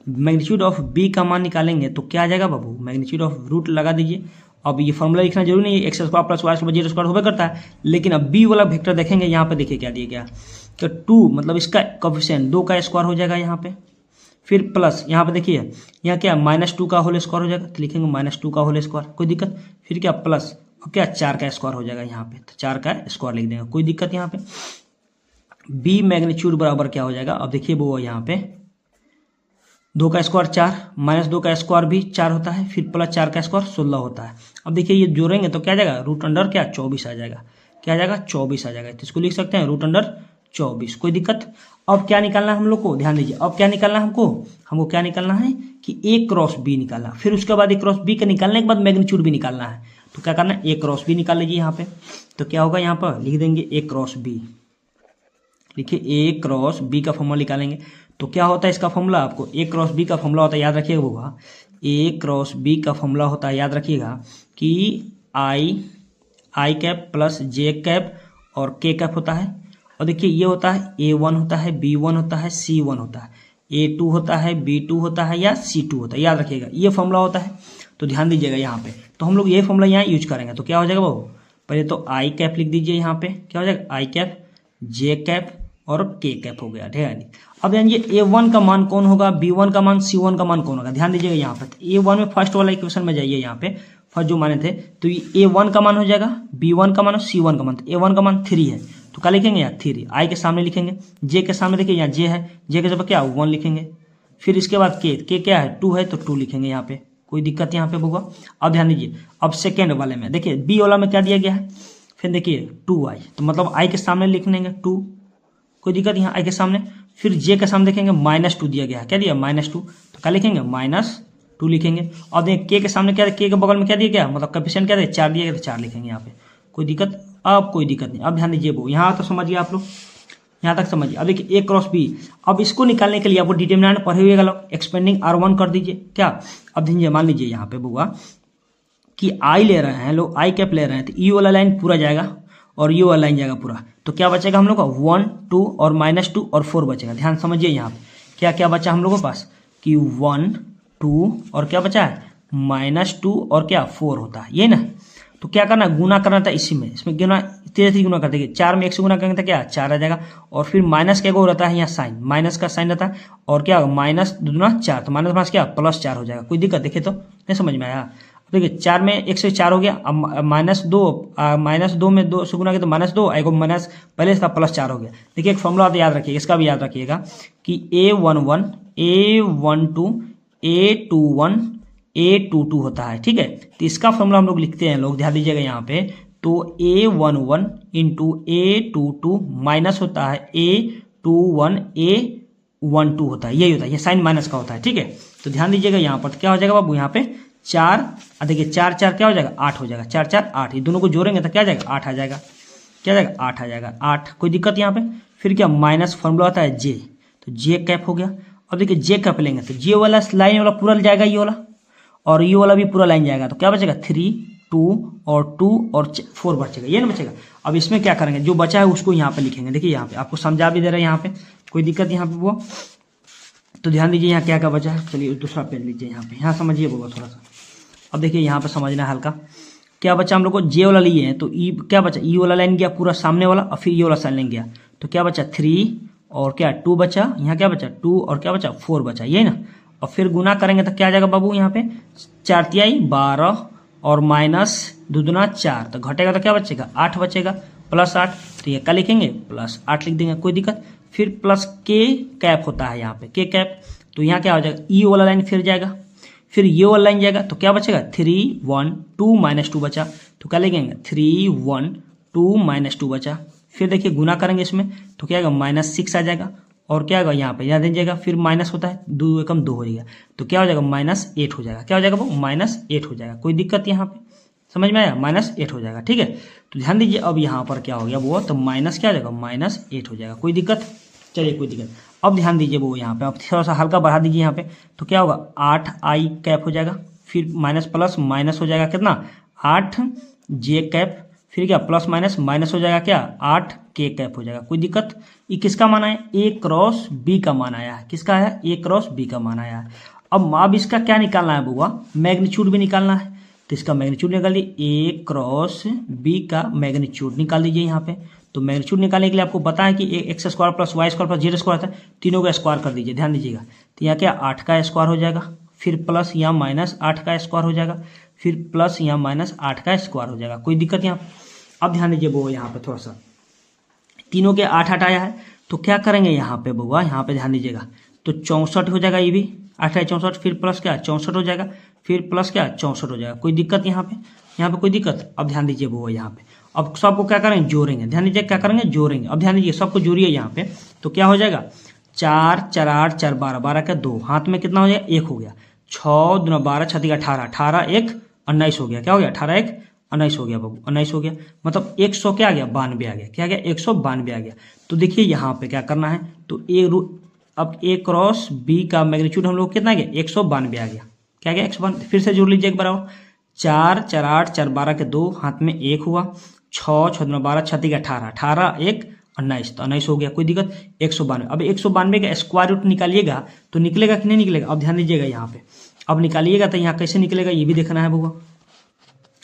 मैग्नीट्यूड ऑफ b का मान निकालेंगे तो क्या आ जाएगा बाबू, मैग्नीट्यूड ऑफ रूट लगा दीजिए। अब ये फॉर्मूला लिखना जरूरी नहीं है, x square plus y square z square होगा करता है, लेकिन अब बी वाला वेक्टर देखेंगे यहाँ पे देखिए क्या दिया गया, तो 2 मतलब इसका कोफिशिएंट 2 का स्क्वायर हो जाएगा यहाँ पे, फिर प्लस यहाँ पे देखिए यहाँ क्या -2 का होल स्क्वायर हो जाएगा, तो लिखेंगे -2 का होल स्क्वायर, कोई दिक्कत। फिर क्या प्लस और क्या 4 का स्क्वायर हो जाएगा यहाँ पे, तो 4 का स्क्वायर लिख देंगे, कोई दिक्कत यहाँ पे। बी मैग्नीट्यूड बराबर क्या हो जाएगा, अब देखिए वो यहाँ पे 2 का स्क्वायर 4, -2 का स्क्वायर भी 4 होता है, फिर प्लस 4 का स्क्वायर 16 होता है। अब देखिए ये जोड़ेंगे तो क्या आ जाएगा, रूट अंडर क्या 24 आ जाएगा, क्या आ जाएगा 24 आ जाएगा, तो इसको लिख सकते हैं रूट अंडर 24, कोई दिक्कत। अब क्या निकालना है हम लोग को, ध्यान दीजिए, अब क्या निकालना है हमको क्या निकालना है कि ए क्रॉस बी निकालना, फिर उसके बाद ए क्रॉस बी का निकालने के बाद मैग्नीट्यूड भी निकालना है। तो क्या करना है, ए क्रॉस बी निकाल लीजिए यहाँ पे, तो क्या होगा यहाँ पर लिख देंगे ए क्रॉस बी, लिखिए ए क्रॉस बी का फॉर्मूला निकालेंगे। तो क्या होता है इसका फॉर्मूला, आपको ए क्रॉस बी का फॉर्मूला होता है, याद रखिएगा होगा, ए क्रॉस बी का फॉर्मूला होता है, याद रखिएगा कि आई कैप प्लस जे कैप और के कैप होता है। और देखिए ये होता है A1 होता है, B1 होता है, C1 होता है, A2 होता है, B2 होता है या C2 होता है, याद रखिएगा ये फॉर्मूला होता है। तो ध्यान दीजिएगा यहाँ पे, तो हम लोग ये फॉर्मूला यहाँ यूज करेंगे। तो क्या हो जाएगा वो, पहले तो आई कैप लिख दीजिए यहाँ पे, क्या हो जाएगा आई कैप, जे कैप और के कैप हो गया, ठीक है। अब जानिए A1 का मान कौन होगा, B1 का मान, C1 का मान कौन होगा, ध्यान दीजिएगा यहाँ पे। तो A1 में फर्स्ट वाला इक्वेशन में जाइए, यहाँ पे फर्स्ट जो माने थे, तो ये A1 का मान हो जाएगा, B1 का मान और C1 का मान। तो A1 का मान 3 है, तो क्या लिखेंगे यहाँ 3, आई के सामने लिखेंगे, जे के सामने देखिए यहाँ जे है, जे के जगह क्या 1 लिखेंगे, फिर इसके बाद के क्या है 2 है, तो 2 लिखेंगे यहाँ पे, कोई दिक्कत यहाँ पे होगा। अब ध्यान दीजिए, अब सेकेंड वाले में देखिए बी वाला में क्या दिया गया है, फिर देखिए 2i, तो मतलब आई के सामने लिख लेंगे 2, कोई दिक्कत यहाँ आई के सामने। फिर जे के सामने देखेंगे -2 दिया गया है, क्या दिया -2, तो क्या लिखेंगे -2 लिखेंगे। और देखिए के के सामने क्या, के के बगल में क्या दिया गया, मतलब कोएफिशिएंट क्या दिया 4 दिया गया, तो 4 लिखेंगे यहाँ पे, कोई दिक्कत। अब कोई दिक्कत नहीं, अब ध्यान दीजिए वो यहाँ तो समझिए आप लोग, यहाँ तक समझिए। अब देखिए ए क्रॉस बी, अब इसको निकालने के लिए आपको डिटरमिनेंट पढ़े हुए लोग एक्सपेंडिंग R1 कर दीजिए क्या। अब देखिए मान लीजिए यहाँ पे बुआ कि आई ले रहे हैं लोग, आई कैप ले रहे हैं, तो ई वाला लाइन पूरा जाएगा और यू वाला लाइन जाएगा पूरा, तो क्या बचेगा हम लोग का 1 2 और -2 और 4 बचेगा। ध्यान समझिए यहाँ पे क्या क्या बचा हम लोगों के पास कि 1 2 और क्या बचा है -2 और क्या 4 होता है, ये ना। तो क्या करना, गुना करना था इसी में, इसमें गुना तेज गुना करते, 4 में 1 से गुना करेंगे तो क्या 4 आ जाएगा। और फिर माइनस क्या को रहता है यहाँ साइन, माइनस का साइन रहता है, और क्या माइनस दूना 4, तो माइनस क्या +4 हो जाएगा, कोई दिक्कत देखिए तो नहीं समझ में आया। देखिए 4 में 1 से 4 हो गया, अब -2 में 2 से गुना किया तो -2 आएगा, माइनस पहले इसका +4 हो गया। देखिए एक फॉर्मूला आता है, याद रखिएगा, इसका भी याद रखिएगा कि A11 A12 A21 A22 होता है, ठीक है। तो इसका फॉर्मूला हम लोग लिखते हैं लोग, ध्यान दीजिएगा यहाँ पे, तो A11 इंटू A22 माइनस होता है A21 A12 होता है, यही होता है, ये साइन माइनस का होता है, ठीक है। तो ध्यान दीजिएगा यहाँ पर, तो क्या हो जाएगा बाबू यहाँ पे 4, देखिए 4 4 क्या हो जाएगा 8 हो जाएगा, 4 4 8, ये दोनों को जोड़ेंगे तो क्या जाएगा 8 आ जाएगा, क्या जाएगा 8 आ जाएगा, 8, कोई दिक्कत यहाँ पे। फिर क्या माइनस फॉर्मूला आता है जे, तो जे कैप हो गया। अब देखिए जे कैप लेंगे तो जे वाला लाइन वाला पूरा जाएगा, ये वाला और ये वाला भी पूरा लाइन जाएगा, तो क्या बचेगा 3 2 और 2 और 4 बचेगा, ये ना बचेगा। अब इसमें क्या करेंगे, जो बचा है उसको यहाँ पे लिखेंगे, देखिए यहाँ पे आपको समझा भी दे रहा है यहाँ पे, कोई दिक्कत यहाँ पे वो। तो ध्यान दीजिए यहाँ क्या क्या बचा है, चलिए दूसरा पेज लीजिए यहाँ पे, यहाँ समझिए वो थोड़ा सा। अब देखिए यहाँ पे समझना है हल्का, क्या बचा हम लोग को जे वाला लिए हैं, तो ई क्या बचा, ई वाला लाइन गया पूरा सामने वाला, और फिर ये वाला साइन लाइन गया, तो क्या बचा 3 और क्या 2 बचा, यहाँ क्या बचा 2 और क्या बचा 4 बचा, ये ना। और फिर गुना करेंगे तो क्या आ जाएगा बाबू यहाँ पे 4 तिहाई 12 और माइनस दूना 4, तो घटेगा तो क्या बचेगा 8 बचेगा, +8, तो ये क्या लिखेंगे +8 लिख देंगे, कोई दिक्कत। फिर प्लस के कैप होता है यहाँ पे, के कैप, तो यहाँ क्या हो जाएगा ई वाला लाइन फिर जाएगा, फिर ये वाला लाइन जाएगा, तो क्या बचेगा 3 1 2 -2 बचा, तो क्या लिखेंगे 3 1 2 -2 बचा। फिर देखिए गुना करेंगे इसमें तो क्या आएगा -6 आ जाएगा, और क्या आएगा यहाँ पे याद दीजिएगा, फिर माइनस होता है 2 एकम 2 हो जाएगा, तो क्या हो जाएगा -8 हो जाएगा, क्या हो जाएगा वो -8 हो जाएगा, कोई दिक्कत यहाँ पे समझ में आया, -8 हो जाएगा, ठीक है। तो ध्यान दीजिए अब यहाँ पर क्या हो गया वो, तो माइनस क्या हो जाएगा -8 हो जाएगा, कोई दिक्कत, चलिए कोई दिक्कत। अब ध्यान दीजिए वो यहाँ पे, अब थोड़ा सा हल्का बढ़ा दीजिए यहाँ पे, तो क्या होगा 8i कैप हो जाएगा, फिर माइनस प्लस माइनस हो जाएगा कितना 8j कैप, फिर क्या प्लस माइनस माइनस हो जाएगा क्या 8k कैप हो जाएगा, कोई दिक्कत। ये किसका मान आया, a क्रॉस b का मान आया है, किसका है a क्रॉस b का मान आया है। अब इसका क्या निकालना है बुआ, मैग्नीट्यूड भी निकालना है, तो इसका मैग्नीट्यूड निकाल दिए, a क्रॉस b का मैग्नीट्यूड निकाल दीजिए यहाँ पे, तो मैग्नीट्यूड निकालने के लिए आपको पता है कि x square plus y square plus z square था, तीनों का स्क्वायर कर दीजिए। ध्यान दीजिएगा, तो यहाँ क्या 8 का स्क्वायर हो जाएगा, फिर प्लस यहाँ माइनस 8 का स्क्वायर हो जाएगा, फिर प्लस यहाँ माइनस 8 का स्क्वायर हो जाएगा। कोई दिक्कत यहाँ? अब ध्यान दीजिए वो यहाँ पे थोड़ा सा, तीनों के 8 आया है, तो क्या करेंगे यहाँ पे बउआ, यहाँ पे ध्यान दीजिएगा, तो 64 हो जाएगा, ये भी 8 है 64, फिर प्लस क्या 64 हो जाएगा, फिर प्लस क्या 64 हो जाएगा। कोई दिक्कत यहाँ पे कोई दिक्कत? अब ध्यान दीजिए वो यहाँ पे, अब सबको क्या करेंगे, जोड़ेंगे। ध्यान दीजिए क्या करेंगे, जोड़ेंगे। अब ध्यान दीजिए सबको जोड़िए यहाँ पे, तो क्या हो जाएगा 4 4 8 4 12, 12 का 2, हाथ में कितना हो जाएगा 1 हो गया, 6 2 12 6 18, 18 1 19 हो गया। क्या हो गया 18 1 19 हो गया बाबू, 19 हो गया, मतलब 100 क्या आ गया 92 आ गया। क्या आ गया 192 आ गया। तो देखिए यहाँ पे क्या करना है, तो अब ए क्रॉस बी का मैग्नीट्यूड हम लोग कितना आ गया 192 आ गया। क्या गया 192, फिर से जोड़ लीजिए एक बार और, 4 4 8 4 12 के 2, हाथ में 1 हुआ, 6 6 2 12 6 18, 18 1 19, तो 19 हो गया। कोई दिक्कत? 192। अब 192 का स्क्वायर रूट निकालिएगा तो निकलेगा कि नहीं निकलेगा? अब ध्यान दीजिएगा यहाँ पे, अब निकालिएगा तो यहाँ कैसे निकलेगा ये भी देखना है बउआ।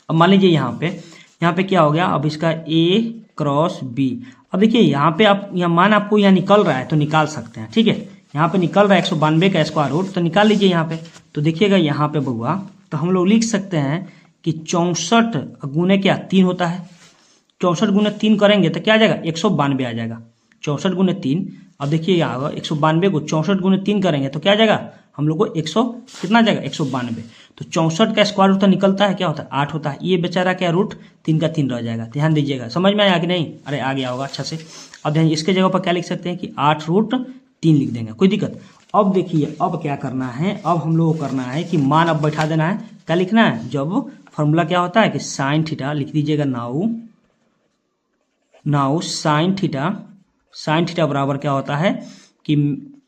अब मान लीजिए यहाँ पे क्या हो गया, अब इसका ए क्रॉस बी, अब देखिए यहाँ पे आप मान आपको यहाँ निकल रहा है तो निकाल सकते हैं, ठीक है। यहाँ पे निकल रहा है 192 का स्क्वायर रूट, तो निकाल लीजिए यहाँ पे। तो देखिएगा यहाँ पे बउआ, तो हम लोग लिख सकते हैं कि 64 गुने क्या 3 होता है, 64 गुने 3 करेंगे तो क्या आ जाएगा 192 आ जाएगा, 64 गुने 3। अब देखिए यहाँ होगा 192 को 64 गुने 3 करेंगे तो क्या आ जाएगा हम लोग को 100 कितना आ जाएगा 192। तो 64 का स्क्वायर रूट तो निकलता है क्या होता है 8 होता है, ये बेचारा क्या रूट 3 का 3 रह जाएगा। ध्यान दीजिएगा, समझ में आया कि नहीं? अरे आ गया होगा अच्छा से। अब ध्यान, इसके जगह पर क्या लिख सकते हैं कि 8 रूट 3 लिख देंगे, कोई दिक्कत? अब देखिए अब क्या करना है, अब हम लोग को करना है कि मान अब बैठा देना है। क्या लिखना है, जब फॉर्मूला क्या होता है कि साइन थीटा, लिख दीजिएगा नाउ साइन थीटा बराबर क्या होता है कि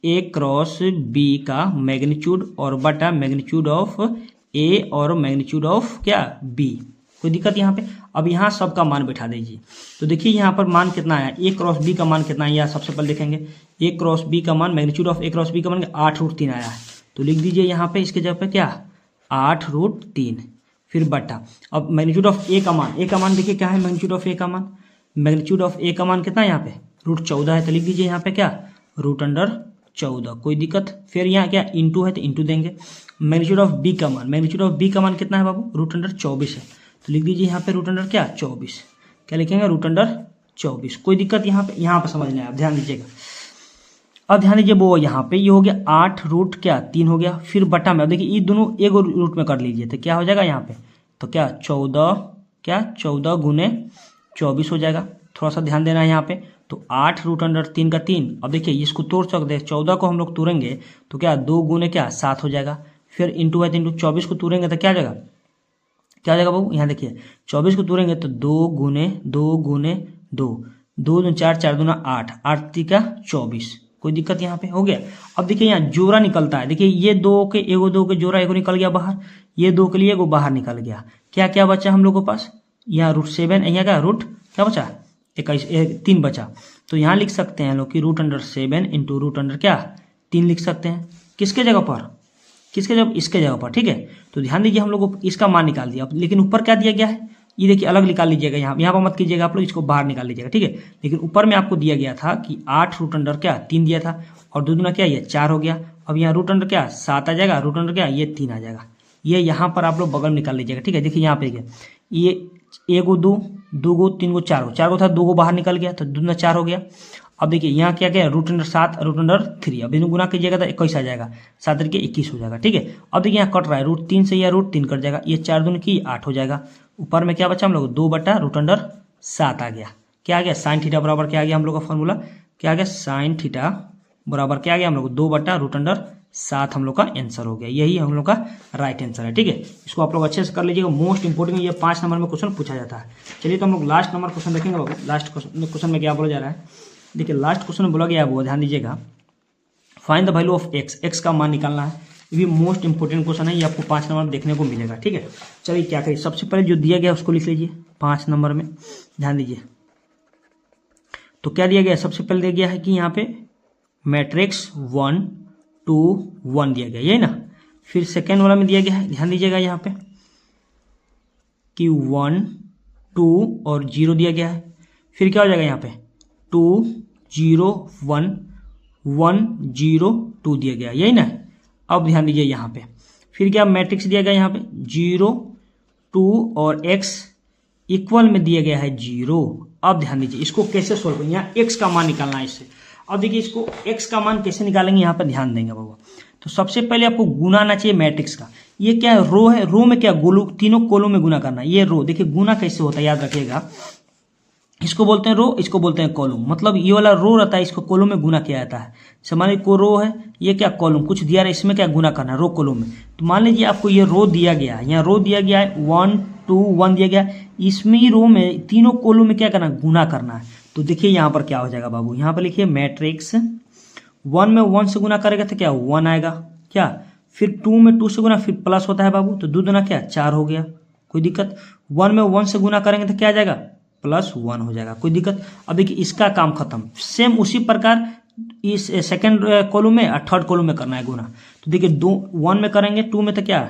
ए क्रॉस बी का मैग्नीट्यूड और बटा मैग्नीट्यूड ऑफ ए और मैग्नीट्यूड ऑफ क्या बी। कोई दिक्कत यहाँ पे? अब यहाँ सबका मान बैठा दीजिए। तो देखिए यहाँ पर मान कितना आया, ए क्रॉस बी का मान कितना है, या सबसे पहले देखेंगे ए क्रॉस बी का मान, magnitude of a cross b का मान 8 रूट 3 आया है। तो लिख दीजिए यहाँ पे इसके जगह पे क्या 8 रूट 3, फिर बटा अब मैग्नीट्यूड ऑफ ए का मान देखिए क्या है, मैग्नीट्यूड ऑफ ए का मान, मैग्नीट्यूड ऑफ ए का मान कितना है यहाँ पे रूट 14 है, तो लिख दीजिए यहाँ पे क्या रूट अंडर 14। कोई दिक्कत? फिर यहाँ क्या इंटू है तो इंटू देंगे। मैग्नीट्यूड ऑफ बी का मान कितना है बाबू, रूट अंडर 24 है, तो लिख दीजिए यहाँ पे रूट अंडर क्या 24। क्या लिखेंगे रूट अंडर 24। कोई दिक्कत यहाँ पे समझना है आप, ध्यान दीजिएगा। अब ध्यान दीजिए वो यहाँ पे ये हो गया 8 रूट क्या 3 हो गया, फिर बटा में, अब देखिए ये दोनों एक रूट में कर लीजिए तो क्या हो जाएगा यहाँ पे, तो क्या 14 गुने 24 हो जाएगा। थोड़ा सा ध्यान देना है यहाँ पे, तो 8 रूट अंडर 3 का 3। अब देखिए इसको तोड़ सकते हैं, 14 को हम लोग तोड़ेंगे तो क्या 2 गुने क्या 7 हो जाएगा, फिर इंटू है तो इंटू 24 को तोड़ेंगे तो क्या आ जाएगा बाबू, यहाँ देखिए 24 को तोड़ेंगे तो 2 गुने 2 2 4 4 दूना 8 8 3 का 24। कोई दिक्कत यहाँ पे? हो गया। अब देखिए यहाँ जोड़ा निकलता है, देखिए ये दो के जोड़ा एगो निकल गया बाहर, ये 2 के लिए एगो बाहर निकल गया। क्या बचा हम लोग के पास, यहाँ रूट 7, यहाँ का रूट क्या बचा 3 बचा। तो यहाँ लिख सकते हैं लोग कि root under 7 into root under क्या 3 लिख सकते हैं। किसके जगह पर, इसके जगह पर, ठीक है। तो ध्यान दीजिए हम लोग इसका मान निकाल दिया, लेकिन ऊपर क्या दिया गया है ये देखिए अलग निकाल लीजिएगा, यहाँ पर मत कीजिएगा आप लोग, इसको बाहर निकाल लीजिएगा, ठीक है। लेकिन ऊपर में आपको दिया गया था कि 8 रूट अंडर क्या 3 दिया था, और 2 दूना क्या ये 4 हो गया। अब यहाँ रूट अंडर क्या 7 आ जाएगा, रूट अंडर क्या ये 3 आ जाएगा। ये यहाँ पर आप लोग बगल निकाल लीजिएगा, ठीक है। देखिए यहाँ पे ये 1 गो 2 गो 3 गो 4 गो था, 2 गो बाहर निकल गया तो 2 दूना 4 हो गया। अब देखिए यहाँ क्या रूट अंडर 7 रूट अंडर 3, अब इन्हें गुना कीजिएगा तो 21 आ जाएगा, 7 तरीके 21 हो जाएगा, ठीक है। अब देखिए यहाँ कट रहा है, रूट 3 से या रूट 3 कट जाएगा, ये 4 दूनी की 8 हो जाएगा। ऊपर में क्या बचा हम लोग 2 बटा रूट अंडर 7 आ गया। क्या आ गया साइन थीटा बराबर क्या आ गया हम लोग का फॉर्मूला, क्या आ गया साइन थीटा बराबर क्या आ गया हम लोग 2 बटा रूट अंडर 7 हम लोग का आंसर हो गया। यही हम लोग का राइट आंसर है, ठीक है। इसको आप लोग अच्छे से कर लीजिएगा, मोस्ट इंपोर्टेंट ये 5 नंबर में क्वेश्चन पूछा जाता है। चलिए तो हम लोग लास्ट नंबर क्वेश्चन देखेंगे बाबू। लास्ट क्वेश्चन में क्या बोला जा रहा है, देखिए लास्ट क्वेश्चन में बोला गया है वो ध्यान दीजिएगा, find the value of x का मान निकालना है। ये भी मोस्ट इंपोर्टेंट क्वेश्चन है, ये आपको 5 नंबर में देखने को मिलेगा, ठीक है। चलिए क्या करिए, सबसे पहले जो दिया गया उसको लिख लीजिए 5 नंबर में, ध्यान दीजिए। तो क्या दिया गया, सबसे पहले दिया गया है कि यहाँ पे मैट्रिक्स 1 2 1 दिया गया, यही ना। फिर सेकेंड वाला में दिया गया है, ध्यान दीजिएगा यहाँ पे कि 1 2 और 0 दिया गया है। फिर क्या हो जाएगा यहाँ पे 2 0 1 1 0 2 दिया गया, यही ना। अब ध्यान दीजिए यहाँ पे फिर क्या मैट्रिक्स दिया गया यहाँ पे 0 2 और x इक्वल में दिया गया है 0। अब ध्यान दीजिए इसको कैसे सोल्व करेंगे, यहाँ x का मान निकालना है इससे। अब देखिए इसको x का मान कैसे निकालेंगे, यहाँ पर ध्यान देंगे बाबा। तो सबसे पहले आपको गुना आना चाहिए मैट्रिक्स का। ये क्या है, रो है, रो में क्या गोलू तीनों कॉलम में गुना करना है। ये रो देखिए गुना कैसे होता है याद रखिएगा, इसको बोलते हैं रो, इसको बोलते हैं कॉलम। मतलब ये वाला रो रहता है, इसको कॉलम में गुना किया जाता है। मान लीजिए को रो है, ये क्या कॉलम कुछ दिया है, इसमें क्या गुना करना है रो कॉलम में। तो मान लीजिए आपको ये रो दिया गया है, यहाँ रो दिया गया है 1 2 1 दिया गया, इसमें ही रो में तीनों कॉलम में क्या करना है, गुना करना है। तो देखिए यहाँ पर क्या हो जाएगा बाबू, यहाँ पर लिखिए मैट्रिक्स 1 में 1 से गुना करेगा तो क्या 1 आएगा क्या, फिर 2 में 2 से गुना फिर प्लस होता है बाबू, तो 2 दूना क्या 4 हो गया, कोई दिक्कत। 1 में 1 से गुना करेंगे तो क्या आ जाएगा +1 हो जाएगा, कोई दिक्कत। अब देखिए इसका काम खत्म। सेम उसी प्रकार इस सेकंड कॉलम में और थर्ड कॉलम में करना है गुना। तो देखिए 1 में करेंगे 2 में तो क्या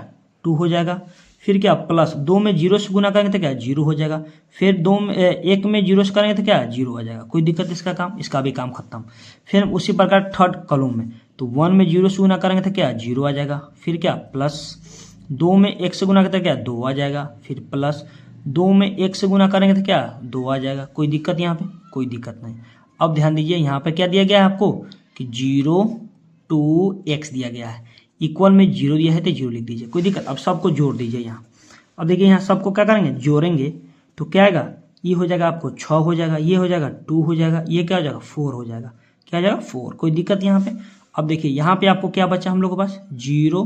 2 हो जाएगा, फिर क्या प्लस 2 में 0 से गुना करेंगे तो क्या 0 हो जाएगा, फिर 1 में 0 से करेंगे तो क्या 0 आ जाएगा, कोई दिक्कत इसका काम, इसका भी काम खत्म। फिर उसी प्रकार थर्ड कॉलम में तो 1 में 0 से गुना करेंगे तो क्या 0 आ जाएगा, फिर क्या प्लस 2 में 1 से गुना करेंगे तो क्या 2 आ जाएगा, फिर प्लस 2 में 1 से गुना करेंगे तो क्या 2 आ जाएगा, कोई दिक्कत यहाँ पे, कोई दिक्कत नहीं। अब ध्यान दीजिए यहाँ पे क्या दिया गया है आपको कि 0 2 x दिया गया है, इक्वल में 0 दिया है तो 0 लिख दीजिए, कोई दिक्कत। अब सबको जोड़ दीजिए यहाँ। अब देखिए यहाँ सबको क्या करेंगे जोड़ेंगे तो क्या आएगा, ये हो जाएगा आपको 6 हो जाएगा, ये हो जाएगा 2 हो जाएगा, ये क्या हो जाएगा 4 हो जाएगा, क्या हो जाएगा 4, कोई दिक्कत यहाँ पे। अब देखिए यहाँ पे आपको क्या बचा हम लोग के पास 0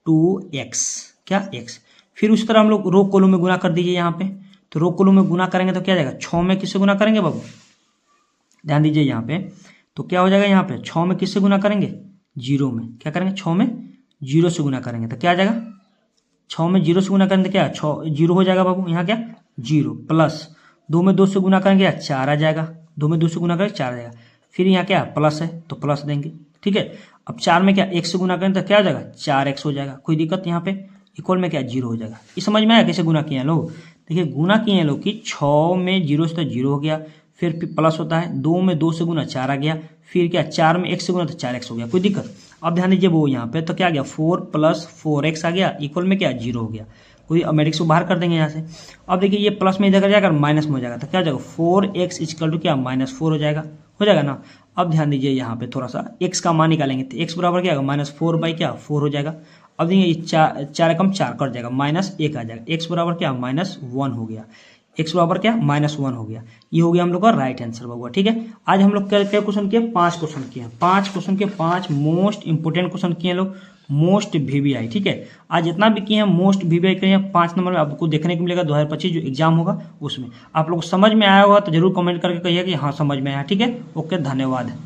2 x क्या x, फिर उस तरह हम लोग रो कॉलम में गुना कर दीजिए यहाँ पे। तो रो कॉलम में गुना करेंगे तो क्या जाएगा 6 में किससे गुना करेंगे बाबू, ध्यान दीजिए यहाँ पे। तो क्या हो जाएगा यहाँ पे 6 में किससे गुना करेंगे 0 में, क्या करेंगे 6 में 0 से गुना करेंगे तो क्या आ जाएगा 6 में 0 से गुना करेंगे तो क्या 6 0 हो जाएगा बाबू, यहाँ क्या 0 प्लस 2 में 2 से गुना करेंगे 4 आ जाएगा, 2 में 2 से गुना करेंगे 4 आ जाएगा, फिर यहाँ क्या प्लस है तो प्लस देंगे, ठीक है। अब 4 में क्या 1 से गुना करेंगे तो क्या आ जाएगा 4x हो जाएगा, कोई दिक्कत यहाँ पे, इक्वल में क्या 0 हो जाएगा। ये समझ में आया कैसे गुना किए हैं लोग। देखिए गुना किए हैं लोग कि 6 में 0 से तो 0 हो गया, फिर प्लस होता है 2 में 2 से गुना 4 आ गया, फिर क्या 4 में 1 से गुना तो 4x हो गया, कोई दिक्कत। अब ध्यान दीजिए वो यहाँ पे तो क्या आ गया 4 + 4x आ गया, इक्वल में क्या 0 हो गया, कोई मैट्रिक्स को बाहर कर देंगे यहाँ से। अब देखिए ये प्लस में इधर जाएगा माइनस में हो जाएगा तो क्या हो जाएगा 4x = क्या -4 हो जाएगा ना। अब ध्यान दीजिए यहाँ पे थोड़ा सा x का मान निकालेंगे तो x बराबर क्या होगा -4/4 हो जाएगा। अब देखिए 4 कम 4 कट जाएगा -1 आ जाएगा, x बराबर क्या -1 हो गया, x बराबर क्या -1 हो गया। ये हो गया हम लोग का राइट आंसर बाबू, ठीक है। आज हम लोग क्या क्वेश्चन किए 5 क्वेश्चन किए हैं, 5 क्वेश्चन के 5 मोस्ट इंपोर्टेंट क्वेश्चन किए लोग, मोस्ट VBI, ठीक है। आज जितना भी किए हैं मोस्ट VBI किए हैं, 5 नंबर में आपको देखने को मिलेगा 2025 जो एग्जाम होगा उसमें। आप लोग समझ में आया होगा तो जरूर कमेंट करके कहिए कि हाँ समझ में आया, ठीक है। ओके धन्यवाद।